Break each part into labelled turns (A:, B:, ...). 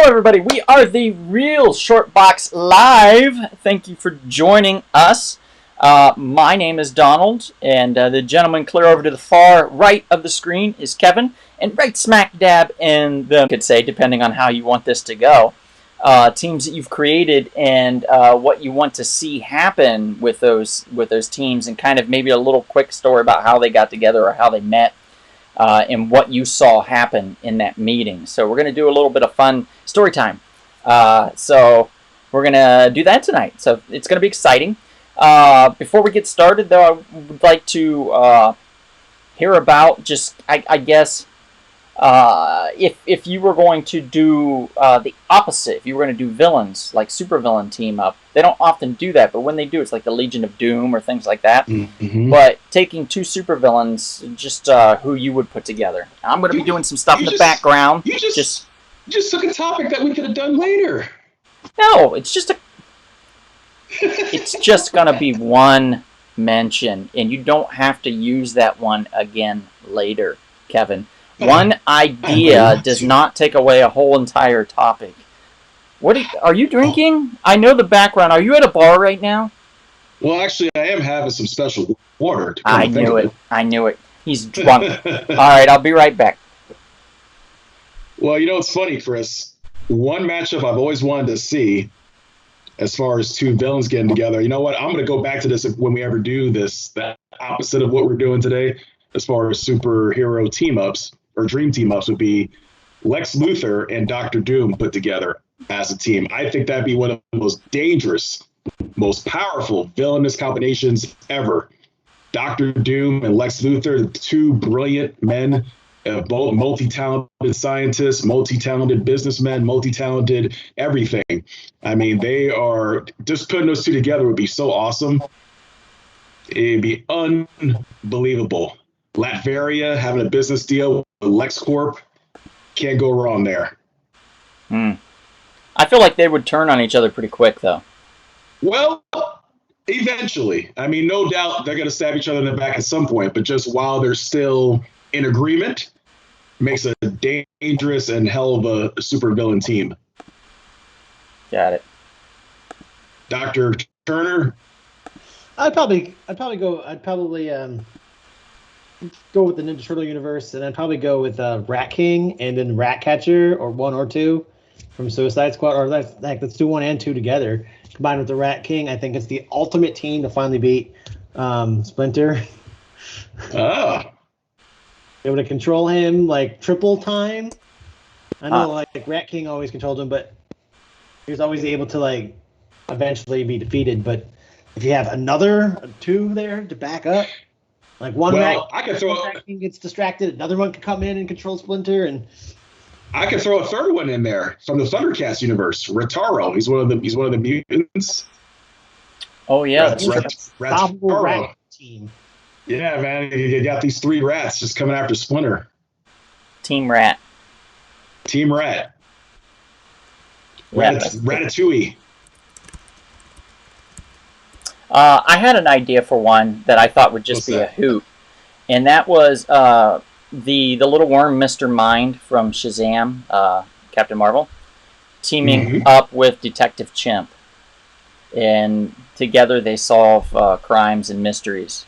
A: everybody. We are the Real Short Box Live. Thank you for joining us. My name is Donald, and the gentleman clear over to the far right of the screen is Kevin, and right smack dab in the, could say, depending on how you want this to go, teams that you've created and what you want to see happen with those teams, and kind of maybe a little quick story about how they got together or how they met. And what you saw happen in that meeting. So we're going to do a little bit of fun story time. So we're going to do that tonight. So it's going to be exciting. Before we get started, though, I would like to hear about just, I guess, if you were going to do the opposite, if you were going to do villains, like supervillain team up. They don't often do that, but when they do, it's like the Legion of Doom or things like that. Mm-hmm. But taking two supervillains, just who you would put together. I'm going to be doing some stuff in the background.
B: You just took a topic that we could have done later.
A: No, it's just it's just going to be one mention, and you don't have to use that one again later, Kevin. One idea does not take away a whole entire topic. What are you drinking? I know the background. Are you at a bar right now?
B: Well, actually, I am having some special water.
A: I knew it. I knew it. He's drunk. All right, I'll be right back.
B: Well, you know, it's funny, Chris. One matchup I've always wanted to see as far as two villains getting together. You know what? I'm going to go back to this when we ever do this. The opposite of what we're doing today as far as superhero team-ups or dream team-ups would be Lex Luthor and Dr. Doom put together as a team. I think that'd be one of the most dangerous, most powerful villainous combinations ever. Dr. Doom and Lex Luthor, two brilliant men, both multi-talented scientists, multi-talented businessmen, multi-talented everything. I mean, they are, just putting those two together would be so awesome. It'd be unbelievable. Latveria having a business deal with LexCorp, can't go wrong there.
A: I feel like they would turn on each other pretty quick, though.
B: Well, eventually. I mean, no doubt they're going to stab each other in the back at some point, but just while they're still in agreement, makes a dangerous and hell of a supervillain team.
A: Got it.
B: Dr. Turner?
C: I'd probably go with the Ninja Turtle universe, and I'd probably go with Rat King and then Ratcatcher, or one or two from Suicide Squad, or let's do 1 and 2 together. Combined with the Rat King, I think it's the ultimate team to finally beat Splinter.
B: Oh.
C: Able to control him like triple time. I know like Rat King always controlled him, but he was always able to like eventually be defeated. But if you have another two there to back up, like one Rat King gets distracted, another one can come in and control Splinter, and
B: I could throw a third one in there from the Thundercats universe. Rataro, he's one of the mutants.
A: Oh yeah,
C: Rat team.
B: Yeah, man, you got these three rats just coming after Splinter.
A: Team Rat.
B: Team Rat. Ratatouille.
A: I had an idea for one that I thought would just be a hoot, and that was the little worm, Mr. Mind from Shazam, Captain Marvel, teaming up with Detective Chimp, and together they solve crimes and mysteries.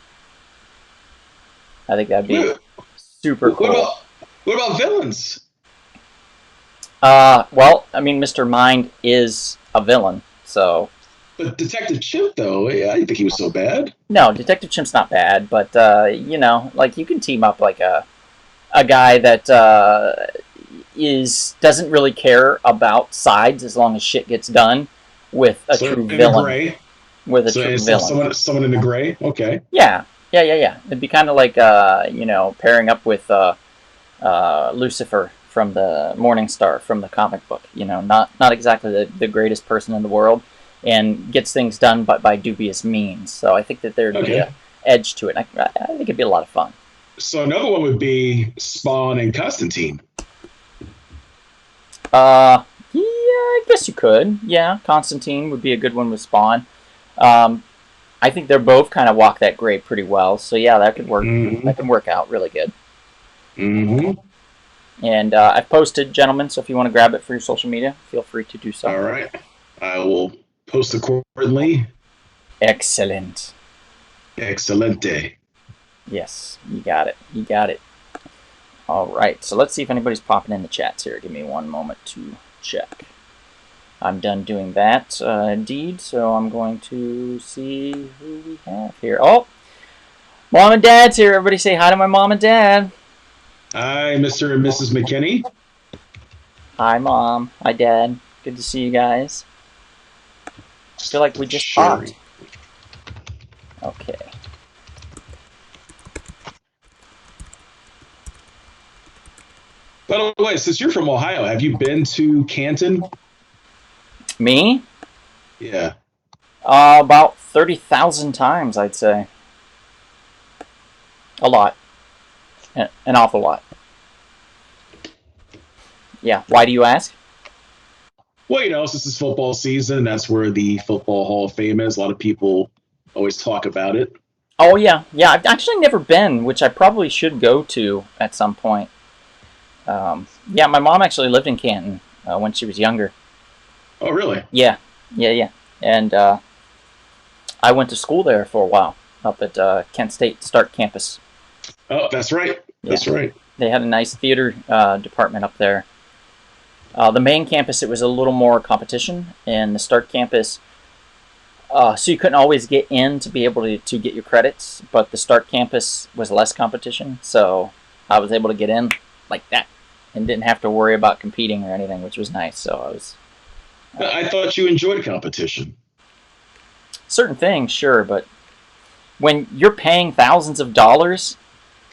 A: I think that'd be super cool.
B: What about villains?
A: Well, I mean, Mr. Mind is a villain, so.
B: But Detective Chimp, though, I didn't think he was so bad.
A: No, Detective Chimp's not bad, but you know, like you can team up like a guy that doesn't really care about sides as long as shit gets done with a true villain.
B: Gray.
A: With a true villain.
B: Someone in the gray. Okay.
A: Yeah. It'd be kind of like you know, pairing up with Lucifer from the Morning Star from the comic book. You know, not exactly the greatest person in the world, and gets things done by dubious means. So I think that there'd be an edge to it. I think it'd be a lot of fun.
B: So another one would be Spawn and Constantine.
A: Yeah, I guess you could. Yeah, Constantine would be a good one with Spawn. I think they're both kind of walk that gray pretty well. So yeah, that could work. That can work out really good. And I've posted, gentlemen, so if you want to grab it for your social media, feel free to do so.
B: All right. I will post accordingly.
A: Excellent.
B: Excelente.
A: Yes, you got it. You got it. All right, so let's see if anybody's popping in the chats here. Give me one moment to check. I'm done doing that, indeed, so I'm going to see who we have here. Oh, Mom and Dad's here. Everybody say hi to my mom and dad.
B: Hi, Mr. and Mrs. McKinney.
A: Hi, Mom. Hi, Dad. Good to see you guys. I feel like we just popped. Okay.
B: By the way, since you're from Ohio, have you been to Canton?
A: Me?
B: Yeah.
A: About 30,000 times, I'd say. A lot. An awful lot. Yeah. Why do you ask?
B: Well, you know, since it's football season, that's where the Football Hall of Fame is. A lot of people always talk about it.
A: Oh, yeah. Yeah, I've actually never been, which I probably should go to at some point. Yeah, my mom actually lived in Canton when she was younger.
B: Oh, really?
A: Yeah. And I went to school there for a while, up at Kent State Stark campus.
B: Oh, that's right. That's right.
A: They had a nice theater department up there. The main campus, it was a little more competition, and the Stark campus, so you couldn't always get in to be able to get your credits, but the Stark campus was less competition, so I was able to get in like that and didn't have to worry about competing or anything, which was nice. So I was...
B: I thought you enjoyed competition.
A: Certain things, sure, but when you're paying thousands of dollars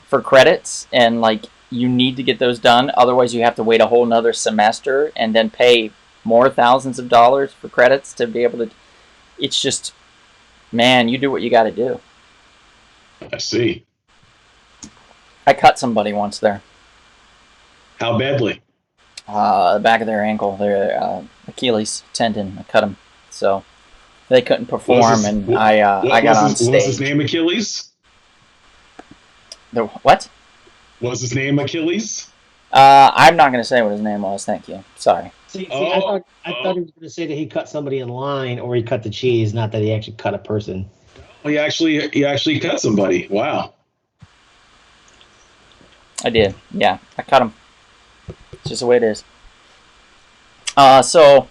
A: for credits and like you need to get those done, otherwise you have to wait a whole nother semester and then pay more thousands of dollars for credits to be able to... It's just, man, you do what you got to do.
B: I see.
A: I cut somebody once there.
B: How badly?
A: The back of their ankle, their Achilles tendon. I cut them, so they couldn't perform, and I got on stage.
B: Was his name Achilles?
A: What?
B: Was his name Achilles?
A: I'm not going to say what his name was. Thank you. Sorry.
C: See, I thought he was going to say that he cut somebody in line or he cut the cheese, not that he actually cut a person.
B: He actually cut somebody. Wow.
A: I did. Yeah, I cut him. It's just the way it is. So,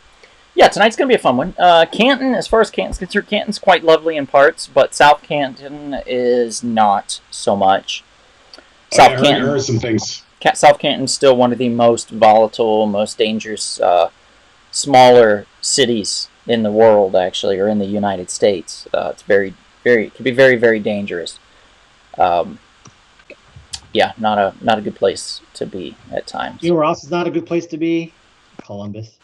A: yeah, tonight's going to be a fun one. Canton, as far as Canton's concerned, Canton's quite lovely in parts, but South Canton is not so much.
B: I heard some things.
A: South Canton's still one of the most volatile, most dangerous, smaller cities in the world, actually, or in the United States. It's it can be very, very dangerous. Yeah, not a good place to be at times.
C: You know where else is not a good place to be? Columbus.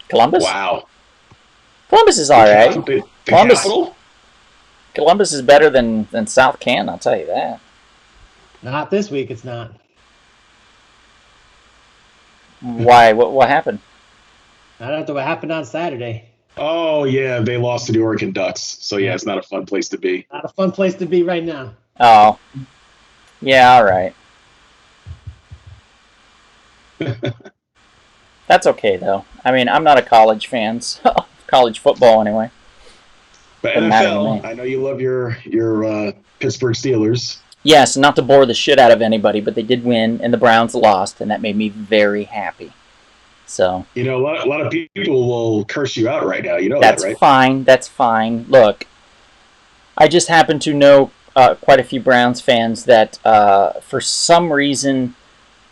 A: Columbus?
B: Wow.
A: Columbus is all right. Columbus,
B: capital?
A: Columbus is better than South Canton, I'll tell you that.
C: Not this week, it's not.
A: Why? What happened?
C: I don't know what happened on Saturday.
B: Oh, yeah, they lost to the Oregon Ducks. So, yeah, it's not a fun place to be.
C: Not a fun place to be right now.
A: Oh. Yeah, all right. That's okay, though. I mean, I'm not a college fan, so college football anyway.
B: But NFL, I know you love your Pittsburgh Steelers.
A: Yes, not to bore the shit out of anybody, but they did win, and the Browns lost, and that made me very happy. So,
B: you know, a lot of people will curse you out right now. You know
A: that's
B: that, right?
A: Fine. That's fine. Look, I just happen to know quite a few Browns fans that, for some reason,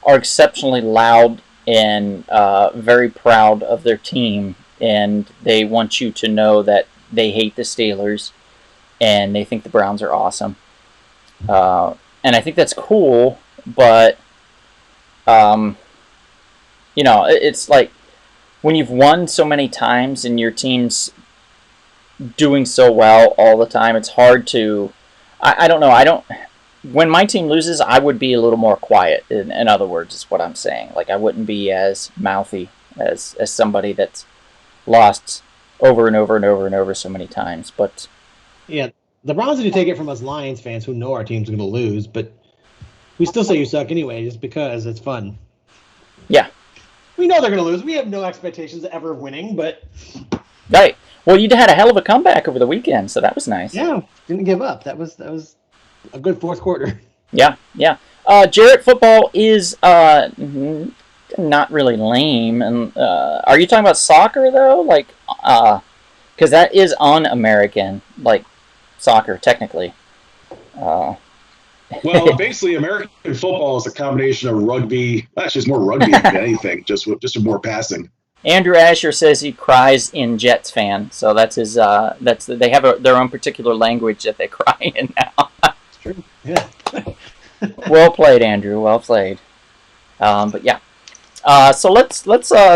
A: are exceptionally loud and very proud of their team, and they want you to know that they hate the Steelers, and they think the Browns are awesome. And I think that's cool, but, you know, it's like when you've won so many times and your team's doing so well all the time, it's hard to... I don't know. When my team loses, I would be a little more quiet. In other words, is what I'm saying. Like, I wouldn't be as mouthy as somebody that's lost over and over and over and over so many times. But
C: yeah, the Browns need to take it from us Lions fans who know our team's going to lose, but we still say you suck anyway, just because it's fun.
A: Yeah.
C: We know they're going to lose. We have no expectations ever of winning, but
A: Right. Well, you had a hell of a comeback over the weekend, so that was nice.
C: yeah, didn't give up. That was a good fourth quarter.
A: Yeah, yeah. Jarrett, football is not really lame. And are you talking about soccer though? Like, because that is un-American, like soccer technically.
B: Well, basically, American football is a combination of rugby. Actually, it's more rugby than anything, just with more passing.
A: Andrew Asher says he cries in Jets fan, so that's his. They have their own particular language that they cry in now.
C: It's true. Yeah.
A: Well played, Andrew. Well played. But yeah. So let's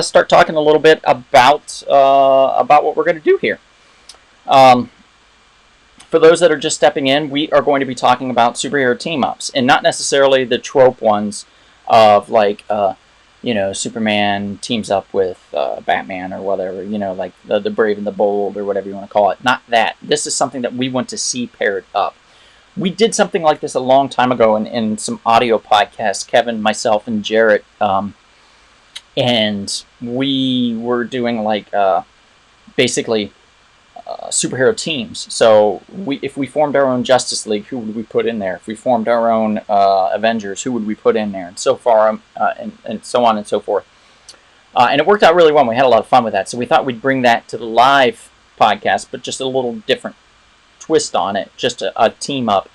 A: start talking a little bit about what we're going to do here. For those that are just stepping in, we are going to be talking about superhero team-ups, and not necessarily the trope ones of like, Superman teams up with Batman or whatever, like the Brave and the Bold or whatever you want to call it. Not that. This is something that we want to see paired up. We did something like this a long time ago in some audio podcasts, Kevin, myself, and Jarrett, and we were doing like basically superhero teams. So if we formed our own Justice League, who would we put in there? If we formed our own Avengers, who would we put in there? And so far, and so on and so forth. And it worked out really well. We had a lot of fun with that. So we thought we'd bring that to the live podcast, but just a little different twist on it. Just a team up,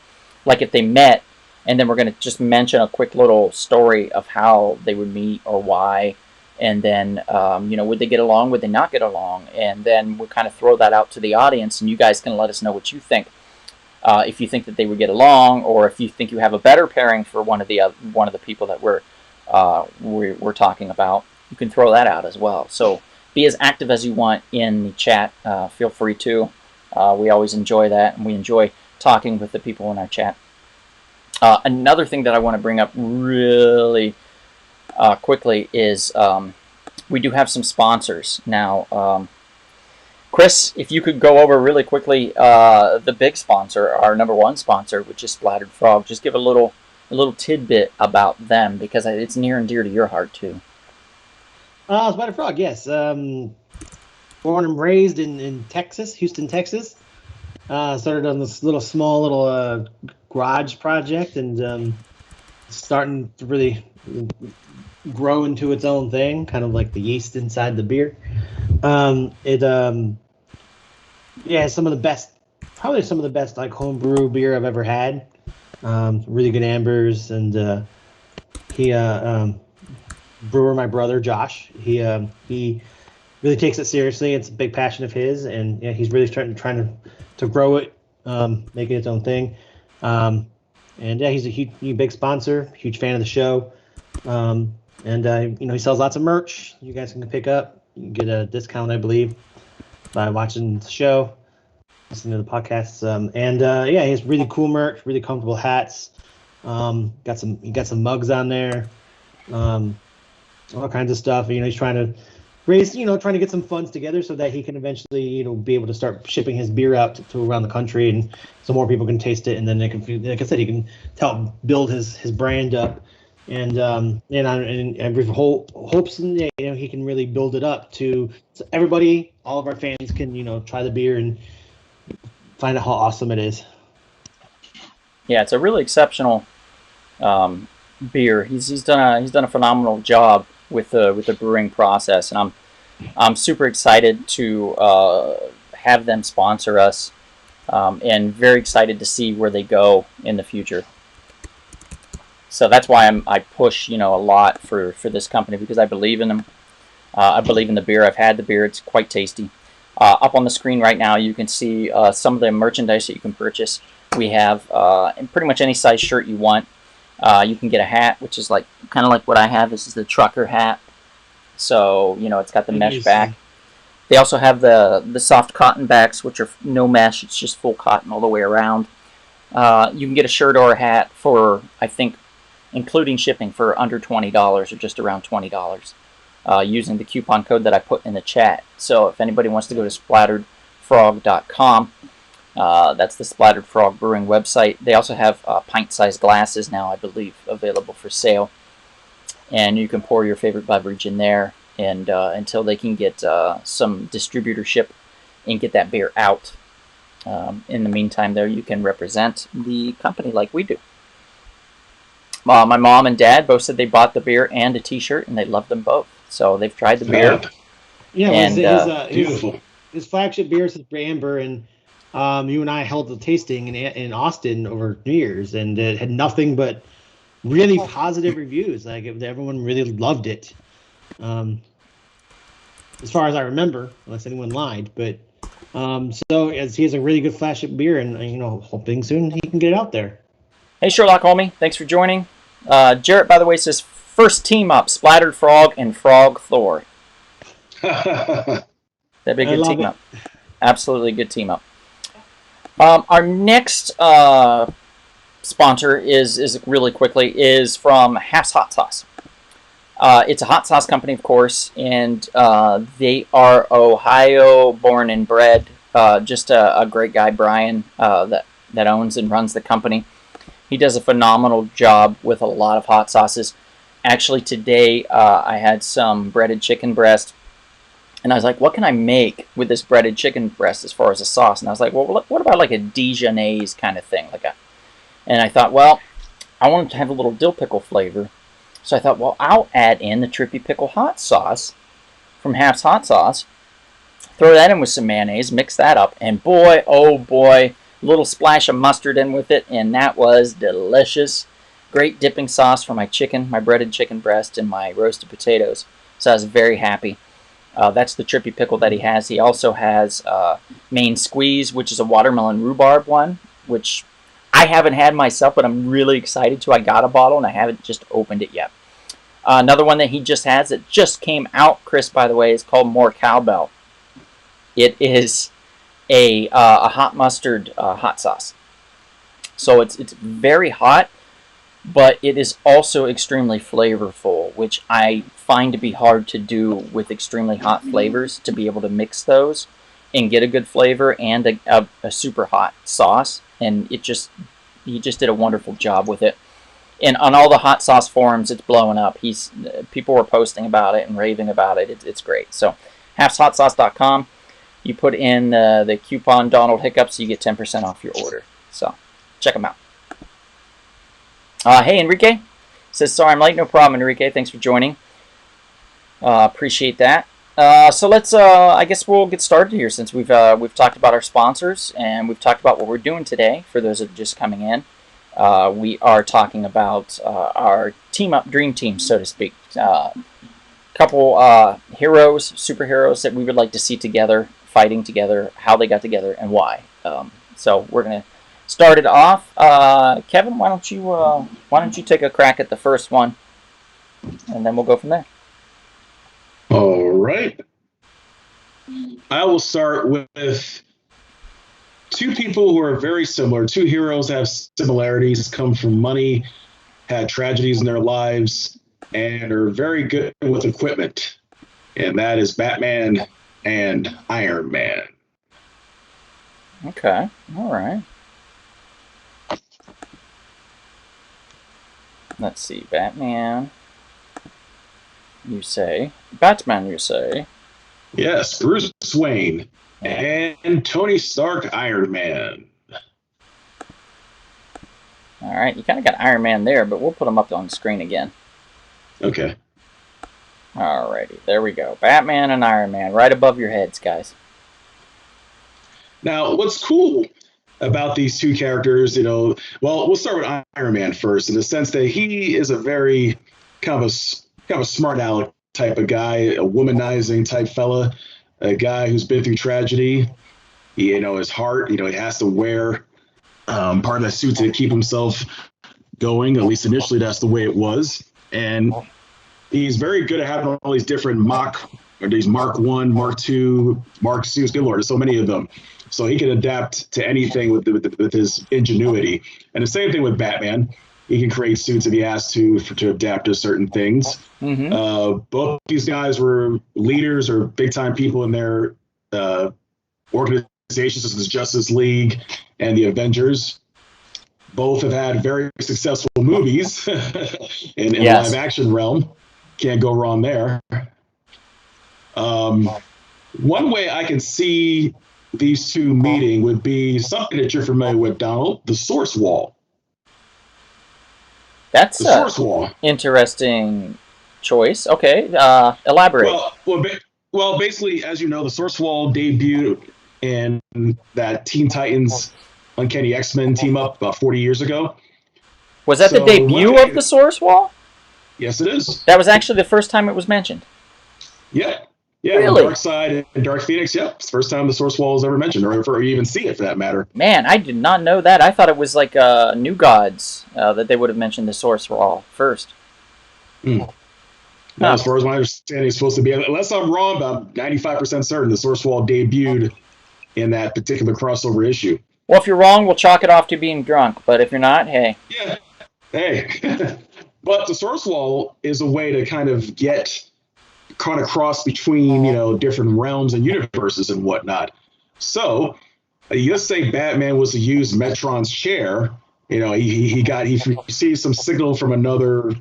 A: like if they met, and then we're going to just mention a quick little story of how they would meet or why. And then, would they get along? Would they not get along? And then we'll kind of throw that out to the audience, and you guys can let us know what you think. If you think that they would get along, or if you think you have a better pairing for one of the people that we're talking about, you can throw that out as well. So be as active as you want in the chat. Feel free to. We always enjoy that, and we enjoy talking with the people in our chat. Another thing that I want to bring up really quickly is we do have some sponsors now. Chris, if you could go over really quickly the big sponsor, our number one sponsor, which is Splattered Frog. Just give a little tidbit about them, because it's near and dear to your heart too.
C: Splattered Frog, yes. Born and raised in Texas, Houston, Texas. Started on this small garage project, and starting to really grow into its own thing, kind of like the yeast inside the beer. It's some of the best, probably some of the best like homebrew beer I've ever had. Really good ambers, and brewer, my brother Josh, he really takes it seriously. It's a big passion of his, and he's really trying to grow it, make it its own thing. He's a big sponsor, huge fan of the show. He sells lots of merch you guys can pick up. You can get a discount, I believe, by watching the show, listening to the podcasts. He has really cool merch, really comfortable hats. He got some mugs on there, all kinds of stuff. He's trying to raise, trying to get some funds together so that he can eventually, be able to start shipping his beer out to around the country, and so more people can taste it, and then they can, like I said, he can help build his brand up. And every hopes he can really build it up so everybody, all of our fans can try the beer and find out how awesome it is.
A: Yeah, it's a really exceptional beer. He's done a phenomenal job with the brewing process, and I'm super excited to have them sponsor us, and very excited to see where they go in the future. So that's why I push a lot for this company, because I believe in them. I believe in the beer. I've had the beer. It's quite tasty. Up on the screen right now, you can see some of the merchandise that you can purchase. We have pretty much any size shirt you want. You can get a hat, which is kind of like what I have. This is the trucker hat. So it's got the mesh back. They also have the soft cotton backs, which are no mesh. It's just full cotton all the way around. You can get a shirt or a hat for, I think, including shipping, for under $20 or just around $20, using the coupon code that I put in the chat. So if anybody wants to go to splatteredfrog.com, that's the Splattered Frog Brewing website. They also have pint-sized glasses now, I believe, available for sale. and you can pour your favorite beverage in there, and until they can get some distributorship and get that beer out. In the meantime, though, you can represent the company like we do. My mom and dad both said they bought the beer and a T-shirt, and they loved them both. So they've tried the beer.
C: Yeah,
A: and,
B: beautiful.
C: His flagship beer is Amber, and you and I held the tasting in Austin over New Year's, and it had nothing but really positive reviews. Like everyone really loved it, as far as I remember, unless anyone lied. But so as he has a really good flagship beer, and hoping soon he can get it out there.
A: Hey, Sherlock Homie, thanks for joining. Jarrett, by the way, says first team up: Splattered Frog and Frog Thor. That'd be a good team up. Absolutely good team up. Our next sponsor is really quickly is from Half's Hot Sauce. It's a hot sauce company, of course, and they are Ohio born and bred. Just a great guy, Brian, that owns and runs the company. He does a phenomenal job with a lot of hot sauces. Actually, today I had some breaded chicken breast, and I was like, what can I make with this breaded chicken breast as far as a sauce? And I was like, well, what about like a Dijonnaise kind of thing? And I thought, well, I wanted to have a little dill pickle flavor. So I thought, well, I'll add in the Trippy Pickle hot sauce from Half's Hot Sauce. Throw that in with some mayonnaise, mix that up, and boy, oh boy, a little splash of mustard in with it, and that was delicious. Great dipping sauce for my chicken, my breaded chicken breast, and my roasted potatoes. So I was very happy. That's the Trippy Pickle that he has. He also has Maine Squeeze, which is a watermelon rhubarb one, which I haven't had myself, but I'm really excited to. I got a bottle, and I haven't just opened it yet. Another one that he just has that just came out, Chris, by the way, is called More Cowbell. It is a hot mustard hot sauce. So it's very hot, but it is also extremely flavorful, which I find to be hard to do with extremely hot flavors, to be able to mix those and get a good flavor and a super hot sauce. And he just did a wonderful job with it. And on all the hot sauce forums, it's blowing up. People were posting about it and raving about it. It's great. So halfshotsauce.com. You put in the coupon Donald Hiccups, you get 10% off your order. So check them out. Hey, Enrique says, sorry I'm late. No problem, Enrique. Thanks for joining. Appreciate that. So let's, I guess we'll get started here, since we've talked about our sponsors and we've talked about what we're doing today. For those that are just coming in, we are talking about our team up dream team, so to speak. Couple heroes, superheroes that we would like to see together, fighting together, how they got together, and why. So we're gonna start it off. Kevin, why don't you take a crack at the first one, and then we'll go from there.
B: All right. I will start with two people who are very similar. Two heroes have similarities, come from money, had tragedies in their lives, and are very good with equipment. And that is Batman and Iron Man.
A: Okay. All right. Let's see. Batman, you say. Batman, you say.
B: Yes, Bruce Wayne and Tony Stark, Iron Man.
A: All right. You kind of got Iron Man there, but we'll put him up on the screen again.
B: Okay.
A: Alrighty, there we go. Batman and Iron Man, right above your heads, guys.
B: Now, what's cool about these two characters, well, we'll start with Iron Man first, in the sense that he is a very kind of a smart aleck type of guy, a womanizing type fella, a guy who's been through tragedy. His heart, he has to wear part of that suit to keep himself going. At least initially, that's the way it was. And he's very good at having all these different Mark 1, Mark 2, Mark 2. Good Lord, there's so many of them. So he can adapt to anything with his ingenuity. And the same thing with Batman. He can create suits if he has to adapt to certain things. Mm-hmm. Both these guys were leaders or big-time people in their organizations, such as Justice League and the Avengers. Both have had very successful movies in live action realm. Can't go wrong there. One way I can see these two meeting would be something that you're familiar with, Donald, the source wall.
A: That's
B: the source wall.
A: Interesting choice. Okay, elaborate.
B: Well, basically, as you know, the source wall debuted in that Teen Titans Uncanny X-Men team up about 40 years ago.
A: Was that the debut of the source wall?
B: Yes, it is.
A: That was actually the first time it was mentioned.
B: Yeah. Yeah,
A: really?
B: Darkseid and Dark Phoenix, yep. It's the first time the source wall was ever mentioned, or you even see it for that matter.
A: Man, I did not know that. I thought it was like New Gods that they would have mentioned the source wall first.
B: Now, as far as my understanding, it's supposed to be, unless I'm wrong, about 95% certain the source wall debuted in that particular crossover issue.
A: Well, if you're wrong, we'll chalk it off to being drunk. But if you're not, hey.
B: Yeah, hey. But the source wall is a way to kind of cross between, different realms and universes and whatnot. So, let's say Batman was to use Metron's chair. He received some signal from another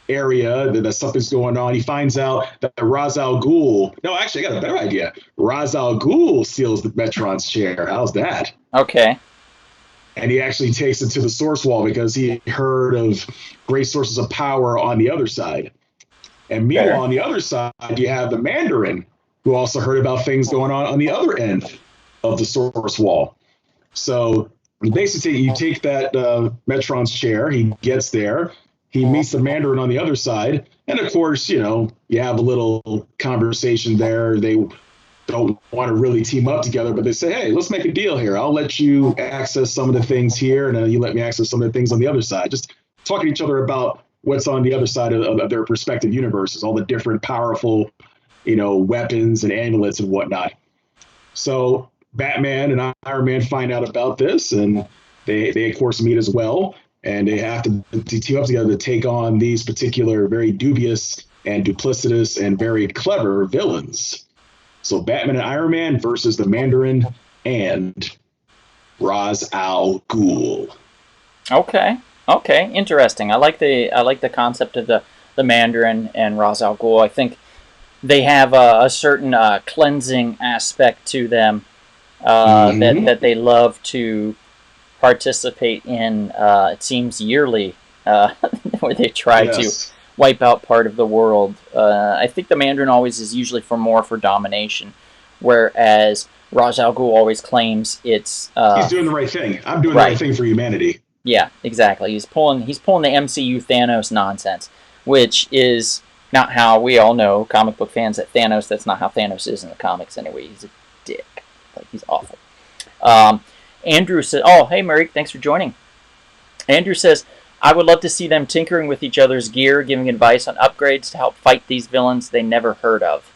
B: area that something's going on. He finds out that Ra's al Ghul. No, actually, I got a better idea. Ra's al Ghul steals the Metron's chair. How's that?
A: Okay.
B: And he actually takes it to the source wall because he heard of great sources of power on the other side. And meanwhile, on the other side, you have the Mandarin, who also heard about things going on the other end of the source wall. So basically, you take that Metron's chair, he gets there, he meets the Mandarin on the other side, and of course, you have a little conversation there. They don't want to really team up together, but they say, hey, let's make a deal here. I'll let you access some of the things here, and then you let me access some of the things on the other side. Just talking to each other about what's on the other side of their respective universes, all the different powerful, weapons and amulets and whatnot. So Batman and Iron Man find out about this, and they of course meet as well, and they have to team up together to take on these particular very dubious and duplicitous and very clever villains. So Batman and Iron Man versus the Mandarin and Ra's al Ghul.
A: Okay, interesting. I like the concept of the Mandarin and Ra's al Ghul. I think they have a certain cleansing aspect to them that they love to participate in. It seems yearly, where they try to wipe out part of the world. I think the Mandarin always is usually for domination, whereas Ra's al Ghul always claims it's
B: he's doing the right thing. I'm doing the right thing for humanity.
A: Yeah, exactly. He's pulling the MCU Thanos nonsense, which is not how we all know, comic book fans, that Thanos. That's not how Thanos is in the comics anyway. He's a dick. Like, he's awful. Andrew says, "Oh, hey, Merrick, thanks for joining." Andrew says, "I would love to see them tinkering with each other's gear, giving advice on upgrades to help fight these villains they never heard of."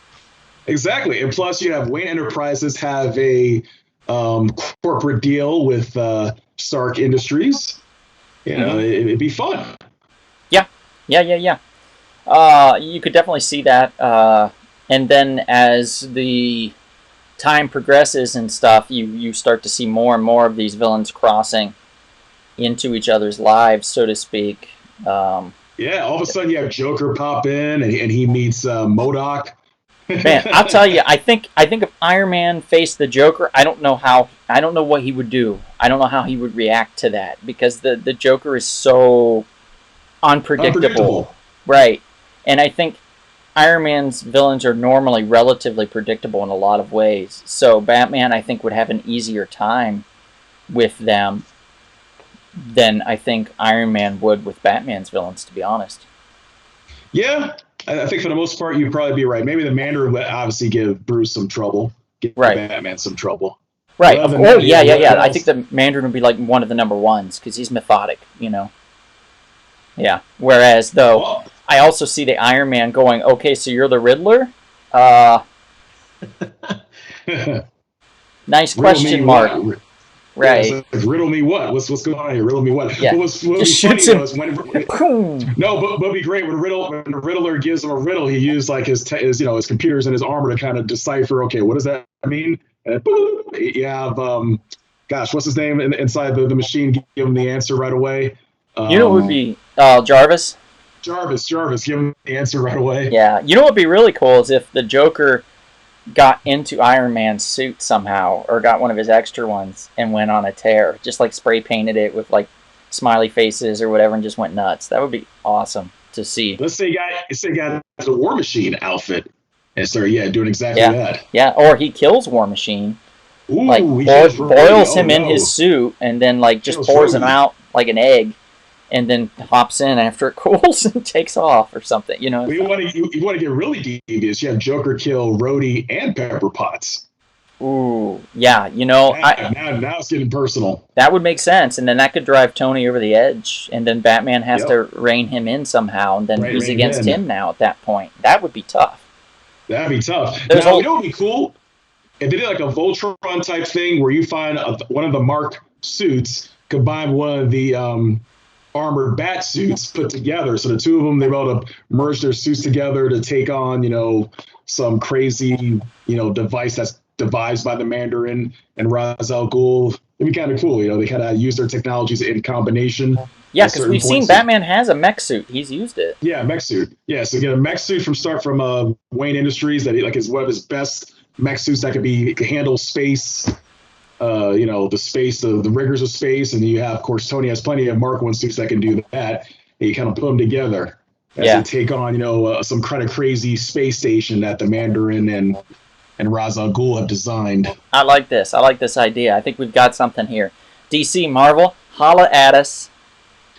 B: Exactly, and plus you have Wayne Enterprises have a corporate deal with Stark Industries. It'd be fun. Yeah.
A: You could definitely see that. And then as the time progresses and stuff, you start to see more and more of these villains crossing into each other's lives, so to speak.
B: All of a sudden you have Joker pop in, and he meets MODOK.
A: Man, I'll tell you, I think if Iron Man faced the Joker, I don't know what he would do. I don't know how he would react to that, because the Joker is so unpredictable. Right. And I think Iron Man's villains are normally relatively predictable in a lot of ways. So Batman, I think, would have an easier time with them than I think Iron Man would with Batman's villains, to be honest.
B: Yeah. I think for the most part, you'd probably be right. Maybe the Mandarin would obviously give Bruce some trouble. Give Batman some trouble.
A: Right. Yeah. I think the Mandarin would be like one of the number ones because he's methodic, Yeah. Whereas, though, I also see the Iron Man going, okay, so you're the Riddler? Nice question mark. Right.
B: Yeah, so riddle me what? What's going on here? Riddle me what?
A: Yeah.
B: What was funny though is when it'd be great when the Riddler gives him a riddle, he used like his computers and his armor to kind of decipher. Okay, what does that mean? And you have what's his name inside the machine? Give him the answer right away.
A: It would be Jarvis.
B: Jarvis, give him the answer right away.
A: Yeah, you know what would be really cool is if the Joker got into Iron Man's suit somehow, or got one of his extra ones and went on a tear, just like spray painted it with like smiley faces or whatever, and just went nuts. That would be awesome to see.
B: Let's say he got the War Machine outfit and start doing exactly that.
A: Yeah, or he kills War Machine.
B: Ooh,
A: like boils him in his suit and then like just pours him out like an egg, and then hops in after it cools and takes off or something. You know,
B: you want to get really devious. You have Joker kill Rhodey and Pepper Potts.
A: Ooh, yeah. You know,
B: now it's getting personal.
A: That would make sense, and then that could drive Tony over the edge, and then Batman has to rein him in somehow, and then who's against him now at that point? That would be tough.
B: That'd be tough. You know what would be cool? If they did like a Voltron type thing where you find one of the Mark suits combined with one of the armored bat suits put together. So the two of them, they were able to merge their suits together to take on, some crazy, device that's devised by the Mandarin and Ra's al Ghul. It'd be kind of cool. They kind of use their technologies in combination.
A: Yeah, because we've seen Batman has a mech suit. He's used it.
B: Yeah, mech suit. Yeah, so get a mech suit from Wayne Industries that is one of his best mech suits that could handle space. The space, the rigors of space, and you have, of course, Tony has plenty of Mark I suits that can do that. And you kind of put them together as they take on, some kind of crazy space station that the Mandarin and Ra's al Ghul have designed.
A: I like this. I like this idea. I think we've got something here. DC, Marvel, holla at us.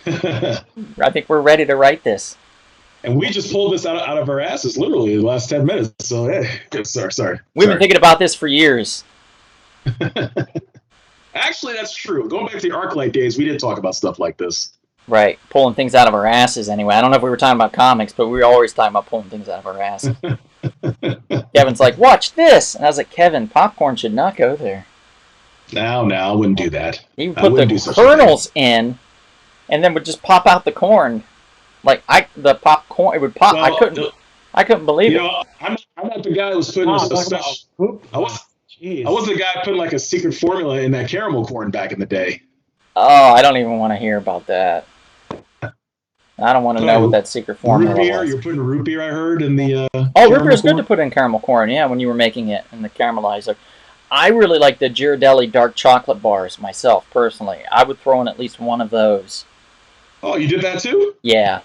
A: I think we're ready to write this.
B: And we just pulled this out of our asses, literally, the last 10 minutes. So, sorry.
A: We've been thinking about this for years.
B: Actually, that's true. Going back to the ArcLight days, we did talk about stuff like this.
A: Right, pulling things out of our asses anyway. I don't know if we were talking about comics, but we were always talking about pulling things out of our asses. Kevin's like, watch this! And I was like, Kevin, popcorn should not go there.
B: No, I wouldn't do that.
A: You put the kernels in, and then would just pop out the corn. Like, the popcorn, it would pop. Well, I couldn't believe it.
B: I'm not the guy who was putting I was the guy putting like a secret formula in that caramel corn back in the day.
A: Oh, I don't even want to hear about that. I don't want to know what that secret formula
B: root beer,
A: was.
B: You're putting root beer, I heard, in the
A: root beer is good to put in caramel corn, yeah, when you were making it in the caramelizer. I really like the Ghirardelli dark chocolate bars myself, personally. I would throw in at least one of those.
B: Oh, you did that too?
A: Yeah.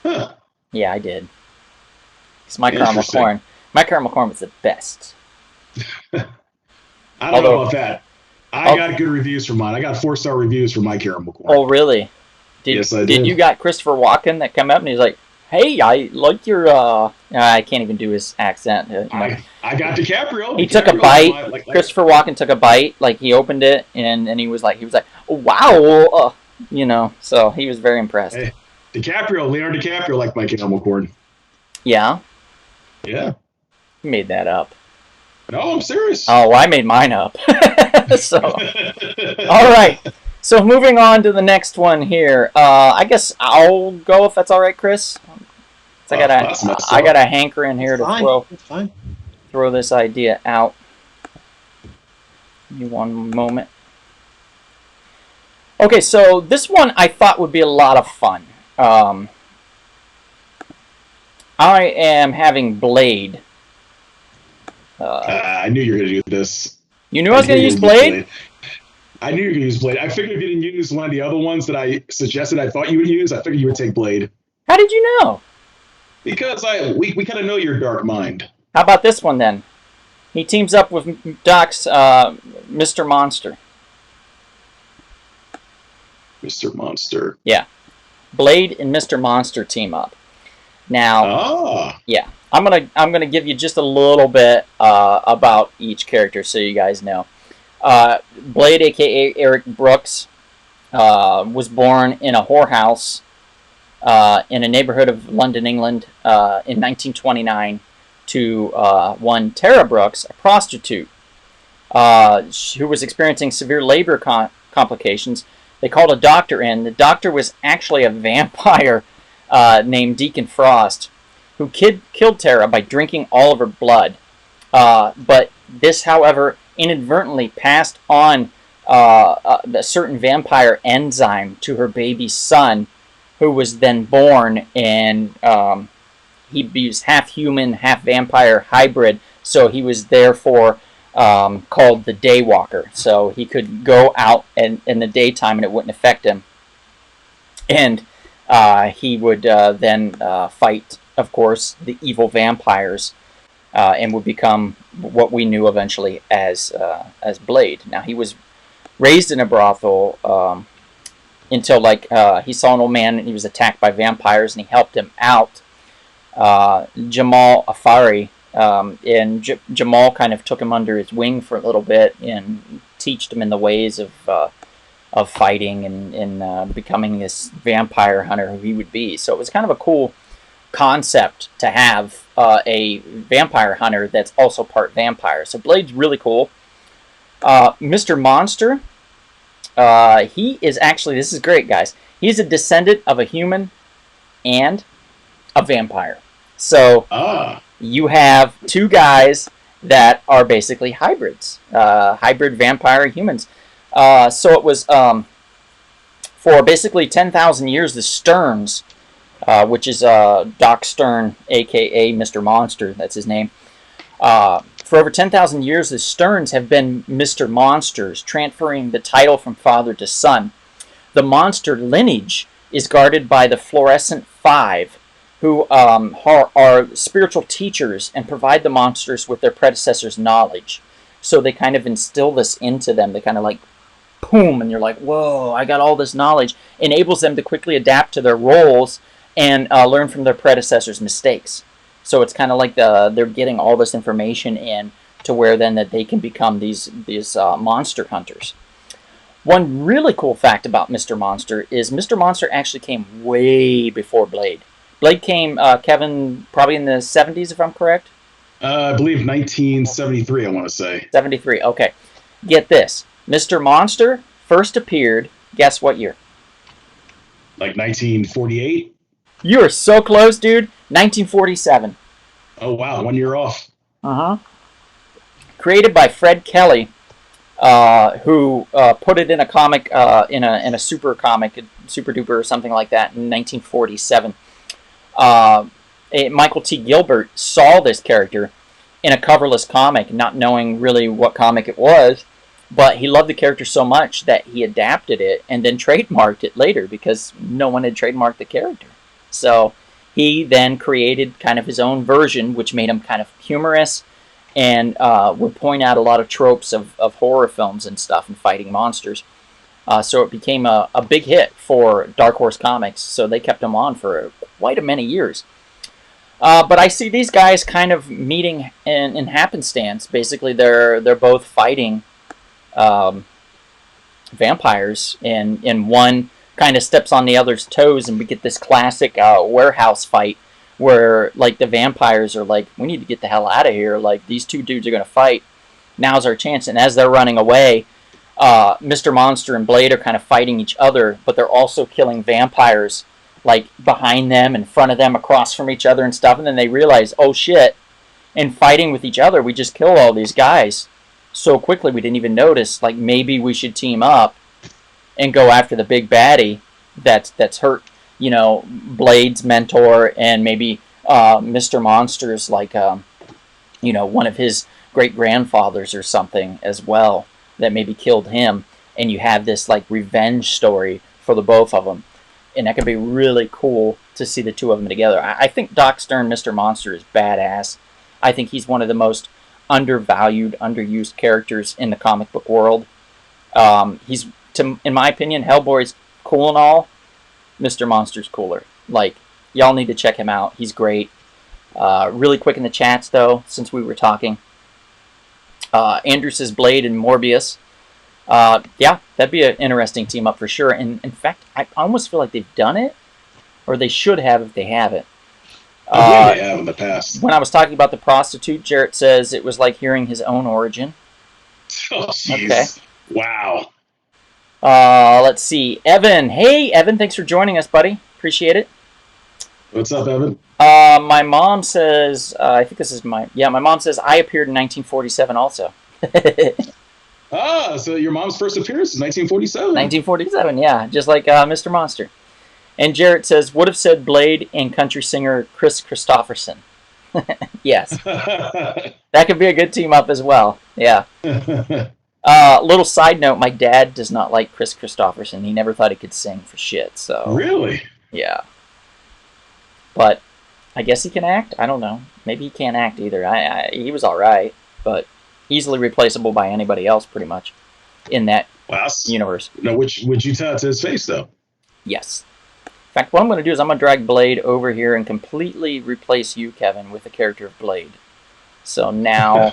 B: Huh.
A: Yeah, I did. It's my caramel corn. My caramel corn was the best.
B: I don't know about that. I got good reviews for mine. I got 4-star reviews for my caramel corn.
A: Oh, really?
B: Yes, I did.
A: Did you got Christopher Walken that come up and he's like, hey, I like your, I can't even do his accent.
B: I got DiCaprio.
A: He took a bite. Christopher Walken took a bite. Like, he opened it, and he was like, oh, wow. So he was very impressed.
B: Hey, Leonardo DiCaprio liked my caramel corn.
A: Yeah?
B: Yeah.
A: You made that up.
B: No, I'm serious.
A: Oh, well, I made mine up. So, all right. So moving on to the next one here. I guess I'll go if that's all right, Chris. So I got a hankering here to throw this idea out. Give me one moment. Okay, so this one I thought would be a lot of fun. I am having Blade.
B: I knew you were going to do this.
A: You knew I was going to use Blade?
B: I knew you were going to use Blade. I figured if you didn't use one of the other ones that I suggested I thought you would use, I figured you would take Blade.
A: How did you know?
B: Because we kind of know your dark mind.
A: How about this one, then? He teams up with Doc's Mr. Monster.
B: Mr. Monster.
A: Yeah. Blade and Mr. Monster team up. Now, yeah. I'm gonna give you just a little bit about each character so you guys know. Blade, a.k.a. Eric Brooks, was born in a whorehouse in a neighborhood of London, England, in 1929 to one Tara Brooks, a prostitute, who was experiencing severe labor complications. They called a doctor in. The doctor was actually a vampire named Deacon Frost, who killed Tara by drinking all of her blood. But this, however, inadvertently passed on a certain vampire enzyme to her baby son, who was then born, and he was half human, half vampire hybrid, so he was therefore called the Daywalker. So he could go out in the daytime and it wouldn't affect him. And he would then fight, of course, the evil vampires, and would become what we knew eventually as Blade. Now, he was raised in a brothel until he saw an old man and he was attacked by vampires, and he helped him out. Jamal Afari, and Jamal kind of took him under his wing for a little bit and taught him in the ways of fighting and becoming this vampire hunter who he would be. So it was kind of a cool concept to have a vampire hunter that's also part vampire. So Blade's really cool. Mr. Monster, he is actually, this is great, guys. He's a descendant of a human and a vampire. So you have two guys that are basically hybrids, hybrid vampire humans. So it was for basically 10,000 years, the Sterns, which is Doc Stern, a.k.a. Mr. Monster, that's his name. For over 10,000 years, the Sterns have been Mr. Monsters, transferring the title from father to son. The monster lineage is guarded by the Fluorescent Five, who are spiritual teachers and provide the monsters with their predecessors' knowledge. So they kind of instill this into them. They kind of like, boom, and you're like, whoa, I got all this knowledge. Enables them to quickly adapt to their roles and learn from their predecessors' mistakes. So it's kind of like they're getting all this information in to where then that they can become these monster hunters. One really cool fact about Mr. Monster is Mr. Monster actually came way before Blade. Blade came, Kevin, probably in the 70s, if I'm correct?
B: I believe 1973, I want to say.
A: 73, okay. Get this. Mr. Monster first appeared, guess what year?
B: Like 1948?
A: You are so close, dude. 1947.
B: Oh, wow. 1 year off.
A: Uh-huh. Created by Fred Kelly, who put it in a comic, in a super comic, Super Duper or something like that in 1947. Michael T. Gilbert saw this character in a coverless comic, not knowing really what comic it was, but he loved the character so much that he adapted it and then trademarked it later because no one had trademarked the character. So he then created kind of his own version, which made him kind of humorous and would point out a lot of tropes of horror films and stuff and fighting monsters. So it became a big hit for Dark Horse Comics, so they kept him on for quite a many years. But I see these guys kind of meeting in happenstance. Basically, they're both fighting vampires, and one kind of steps on the other's toes, and we get this classic warehouse fight where like the vampires are like, we need to get the hell out of here. Like, these two dudes are going to fight. Now's our chance. And as they're running away, Mr. Monster and Blade are kind of fighting each other, but they're also killing vampires like behind them, in front of them, across from each other and stuff. And then they realize, oh shit, in fighting with each other, we just killed all these guys so quickly we didn't even notice. Like, maybe we should team up and go after the big baddie that's hurt, you know, Blade's mentor, and maybe Mr. Monster's like, you know, one of his great-grandfathers or something as well that maybe killed him. And you have this like revenge story for the both of them. And that could be really cool to see the two of them together. I think Doc Stern, Mr. Monster, is badass. I think he's one of the most undervalued, underused characters in the comic book world. He's, in my opinion, Hellboy's cool and all. Mr. Monster's cooler. Like, y'all need to check him out. He's great. Really quick in the chats, though, since we were talking. Andrew says Blade and Morbius. Yeah, that'd be an interesting team up for sure. And in fact, I almost feel like they've done it, or they should have if they haven't.
B: I believe they have in the past.
A: When I was talking about the prostitute, Jarrett says it was like hearing his own origin.
B: Oh, jeez.
A: Okay.
B: Wow.
A: Let's see. Evan. Hey, Evan, thanks for joining us, buddy. Appreciate it.
B: What's up, Evan?
A: My mom says, I think this is my mom says I appeared in 1947 also.
B: So your mom's first appearance is 1947.
A: 1947, yeah, just like Mr. Monster. And Jarrett says, would have said Blade and country singer Chris Christopherson. Yes. That could be a good team up as well. Yeah. Little side note, my dad does not like Chris Christopherson. He never thought he could sing for shit. So
B: Really?
A: Yeah. But I guess he can act. I don't know. Maybe he can't act either. He was all right, but easily replaceable by anybody else pretty much in that universe.
B: No, would you tell it to his face, though?
A: Yes. In fact, what I'm going to do is I'm going to drag Blade over here and completely replace you, Kevin, with the character of Blade. So now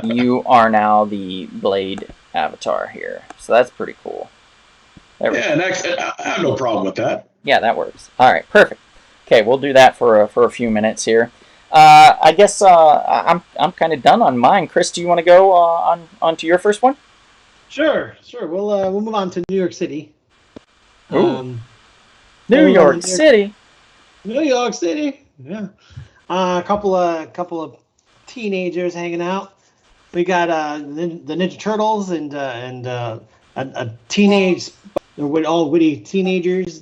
A: you are now the Blade avatar here. So that's pretty cool.
B: I have no problem with that.
A: Yeah, that works. All right, perfect. Okay, we'll do that for a few minutes here. I guess I'm kind of done on mine. Chris, do you want to go on to your first one?
C: Sure. We'll move on to New York City.
A: New York City.
C: Yeah. A couple of teenagers hanging out. We got the Ninja Turtles and a teenage. They're all witty teenagers.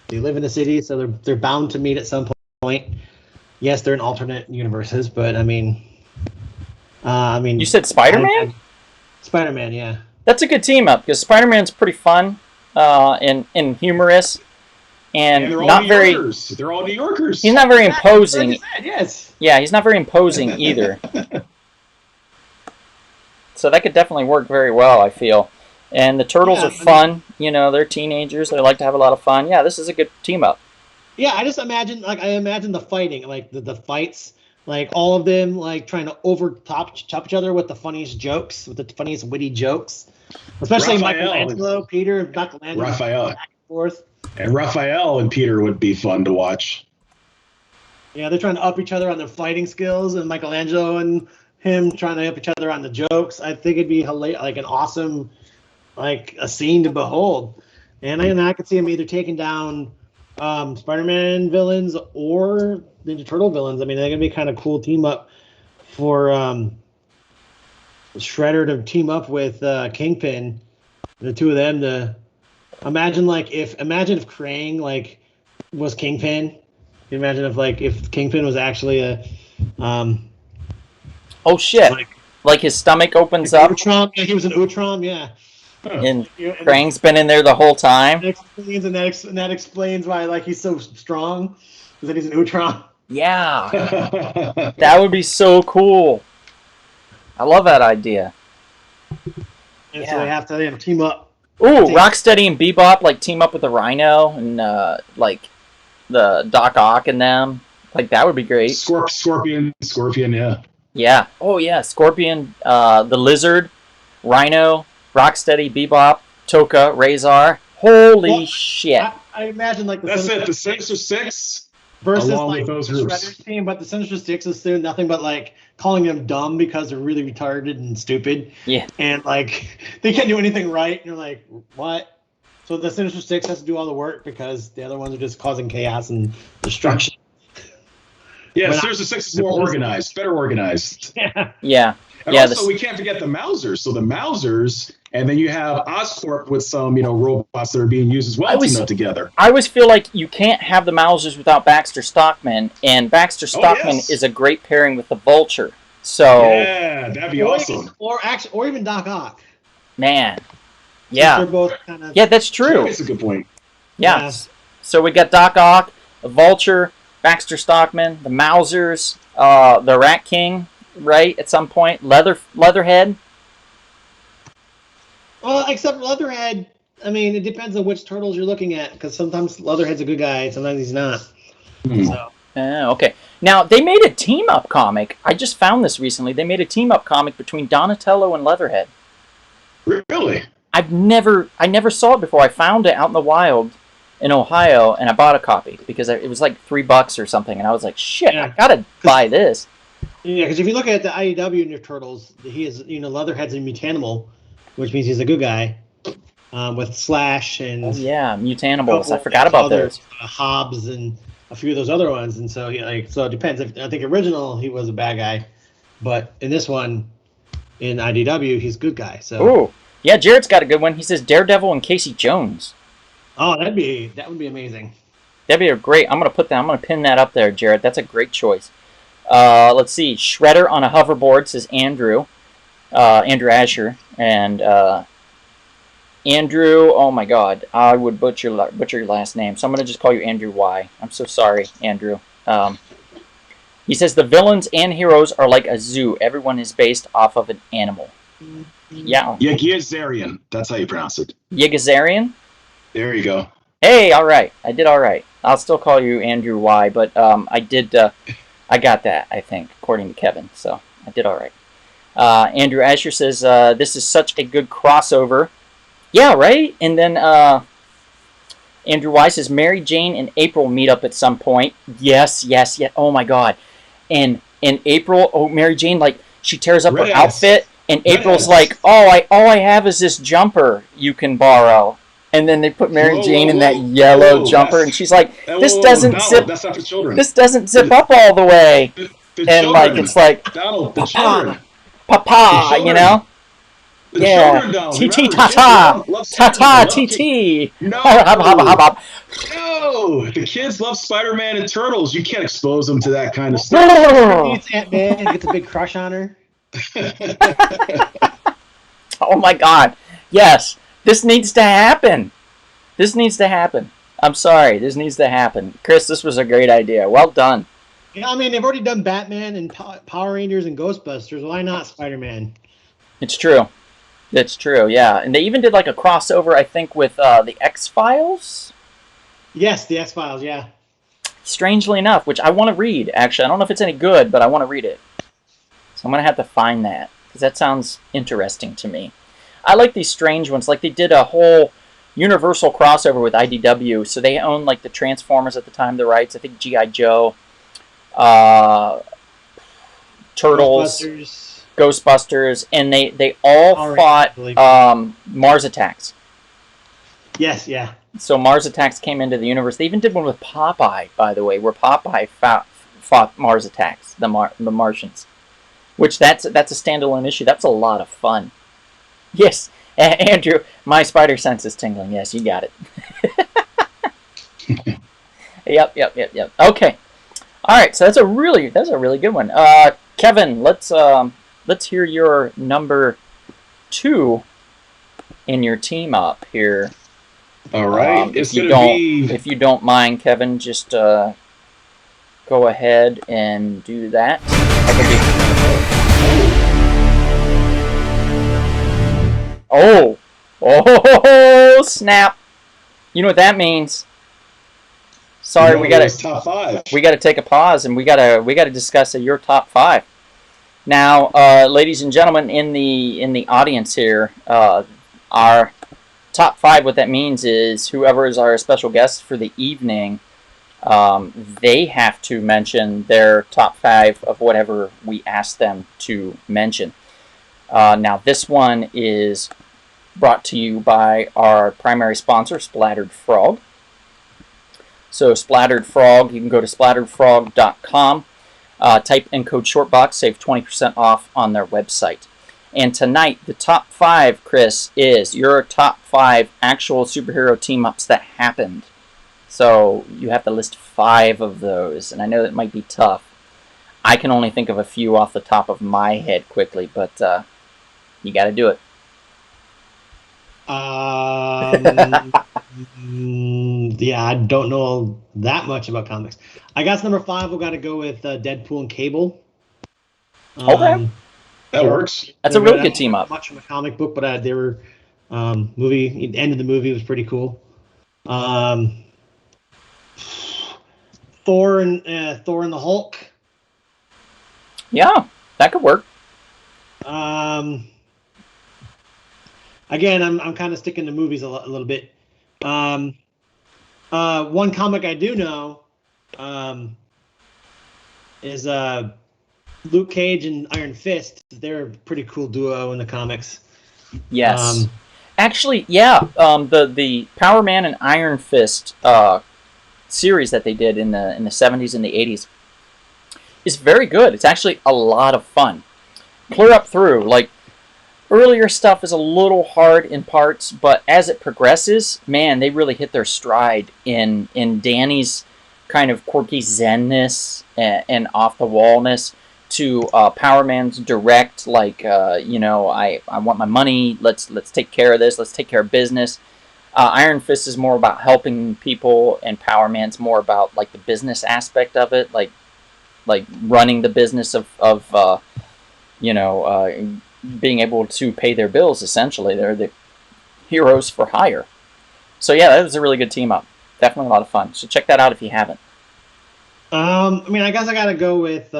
C: They live in the city, so they're bound to meet at some point. Yes, they're in alternate universes, but I mean,
A: you said Spider-Man?
C: Spider-Man, yeah.
A: That's a good team up because Spider-Man's pretty fun and humorous, and
B: they're all
A: not
B: New
A: very.
B: Yorkers. They're all New Yorkers.
A: He's not very imposing.
C: Yes.
A: Yeah, he's not very imposing either. So that could definitely work very well, I feel. And the Turtles are fun. You know, they're teenagers. They like to have a lot of fun. Yeah, this is a good team up.
C: Yeah, I just imagine the fighting, like the fights, like all of them like trying to chop each other with the funniest jokes, with the funniest witty jokes. Especially Michelangelo, Peter, and Michelangelo.
B: Raphael.
C: Back and forth.
B: And Raphael and Peter would be fun to watch.
C: Yeah, they're trying to up each other on their fighting skills, and Michelangelo and him trying to up each other on the jokes. I think it'd be like an awesome, like a scene to behold. And I could see him either taking down Spider-Man villains or Ninja Turtle villains. I mean, they're gonna be kind of cool team up for Shredder to team up with Kingpin. The two of them to imagine if Krang like was Kingpin. Imagine if Kingpin was actually a
A: oh shit! Like his stomach opens up.
C: Utrom, yeah, he was an Utrom, yeah.
A: And Krang's been in there the whole time.
C: That explains why he's so strong. Because then he's an Utrom.
A: Yeah, that would be so cool. I love that idea.
C: And so they have to team up.
A: Ooh, Rocksteady and Bebop team up with the Rhino and the Doc Ock and them. That would be great.
B: Scorpion, yeah.
A: Yeah. Oh yeah, Scorpion, the Lizard, Rhino, Rocksteady, Bebop, Toka, Razor. Holy shit!
C: I imagine
B: the Sinister Six
C: versus
B: along with those
C: the
B: groups.
C: Shredder's team, but the Sinister Six is doing nothing but calling them dumb because they're really retarded and stupid.
A: Yeah.
C: And they can't do anything right. And you're like, what? So the Sinister Six has to do all the work because the other ones are just causing chaos and destruction.
B: Yeah, Sinister Six is more organized, better organized.
A: Yeah.
B: And also, we can't forget the Mousers. So the Mousers, and then you have Oscorp with some, robots that are being used as well teamed up together.
A: I always feel like you can't have the Mousers without Baxter Stockman, and Baxter Stockman is a great pairing with the Vulture. So
B: yeah, that'd be awesome.
C: Or even Doc Ock.
A: Man, yeah,
C: they're both kind of.
A: Yeah, that's true.
B: That's a good point.
A: Yeah. So we got Doc Ock, the Vulture, Baxter Stockman, the Mousers, the Rat King. Right, at some point, Leatherhead.
C: Well, except Leatherhead, I mean, it depends on which turtles you're looking at, because sometimes Leatherhead's a good guy, sometimes he's not. So.
A: Okay. Now, they made a team-up comic. I just found this recently. They made a team-up comic between Donatello and Leatherhead.
B: Really?
A: I never saw it before. I found it out in the wild in Ohio, and I bought a copy, because it was $3 or something, and I was like, shit, I gotta buy this.
C: Yeah, because if you look at the IDW Ninja Turtles, he is, Leatherhead's a Mutanimal, which means he's a good guy, with Slash and...
A: Oh, yeah, Mutanimals. I forgot about those.
C: Hobbs and a few of those other ones, and so so it depends. I think original, he was a bad guy, but in this one, in IDW, he's a good guy, so...
A: Ooh, yeah, Jared's got a good one. He says Daredevil and Casey Jones.
C: Oh, that would be amazing.
A: That'd be a great. I'm gonna pin that up there, Jared. That's a great choice. Let's see. Shredder on a hoverboard says Andrew. Andrew Asher and Andrew. Oh my God, I would butcher your last name, so I'm gonna just call you Andrew Y. I'm so sorry, Andrew. He says the villains and heroes are like a zoo. Everyone is based off of an animal. Yeah.
B: Yagizarian. That's how you pronounce it.
A: Yagazarian?
B: There you go.
A: Hey, all right. I did all right. I'll still call you Andrew Y, but I did. I got that, I think, according to Kevin. So I did all right. Andrew Asher says this is such a good crossover. Yeah, right. And then Andrew Y says Mary Jane and April meet up at some point. Yes. Oh my God. And in April, Mary Jane, like, she tears up her outfit, and April's like, all I have is this jumper you can borrow. And then they put Mary Jane in that yellow jumper, and she's like, this doesn't zip.
B: That's not for children.
A: This doesn't zip up all the way.
B: The
A: And
B: children.
A: like, it's like,
B: Donald, the children.
A: Papa, you know?
B: The
A: Yeah.
B: children, Donald.
A: TT
B: Remember,
A: Tata.
B: kids love
A: Tata
B: Spider-Man.
A: TT.
B: No.
A: Hop, hop, hop, hop.
B: No, the kids love Spider-Man and Turtles. You can't expose them to that kind of stuff.
C: Meets Ant-Man, gets a big crush on her.
A: Oh my God. Yes. This needs to happen. This needs to happen. I'm sorry. This needs to happen. Chris, this was a great idea. Well done.
C: Yeah, I mean, they've already done Batman and Power Rangers and Ghostbusters. Why not Spider-Man?
A: It's true. It's true, yeah. And they even did like a crossover, I think, with the X-Files.
C: Yes, the X-Files, yeah.
A: Strangely enough, which I want to read, actually. I don't know if it's any good, but I want to read it. So I'm going to have to find that, because that sounds interesting to me. I like these strange ones. Like, they did a whole Universal crossover with IDW, so they owned, like, the Transformers at the time, the rights. I think G.I. Joe, Turtles, Ghostbusters, and they all fought Mars Attacks.
C: Yes, yeah.
A: So Mars Attacks came into the universe. They even did one with Popeye, by the way, where Popeye fought Mars Attacks, the Martians. Which that's a standalone issue. That's a lot of fun. Yes, Andrew, my spider sense is tingling. Yes, you got it. Yep. Okay. All right, so that's a really good one. Kevin, let's hear your number 2 in your team up here.
B: All right,
A: if you don't mind, Kevin, just go ahead and do that. Oh, snap! You know what that means? Sorry, we gotta
B: top 5.
A: We gotta take a pause, and we gotta discuss your top 5. Now, ladies and gentlemen in the audience here, our top 5. What that means is whoever is our special guest for the evening, they have to mention their top 5 of whatever we ask them to mention. Now, this one is brought to you by our primary sponsor, Splattered Frog. So, Splattered Frog, you can go to splatteredfrog.com, type in code SHORTBOX, save 20% off on their website. And tonight, the top 5, Chris, is your top 5 actual superhero team-ups that happened. So, you have to list 5 of those, and I know that might be tough. I can only think of a few off the top of my head quickly, but you got to do it.
C: Yeah, I don't know that much about comics. I guess number 5, we've got to go with Deadpool and Cable.
A: Okay.
B: That works.
A: That's a really good team up.
C: Much of a comic book, but they were movie. The end of the movie was pretty cool. Thor and the Hulk.
A: Yeah, that could work.
C: Again, I'm kind of sticking to movies a little bit. One comic I do know is Luke Cage and Iron Fist. They're a pretty cool duo in the comics.
A: Yes. Actually, yeah. The Power Man and Iron Fist series that they did in the 70s and the 80s is very good. It's actually a lot of fun. Clear up through, like, earlier stuff is a little hard in parts, but as it progresses, man, they really hit their stride in Danny's kind of quirky zenness and off the wallness to Power Man's direct, like, I want my money. Let's take care of this. Let's take care of business. Iron Fist is more about helping people, and Power Man's more about like the business aspect of it, like running the business of being able to pay their bills. Essentially, they're the heroes for hire. So yeah, that was a really good team up. Definitely a lot of fun. So check that out if you haven't.
C: I guess I gotta go with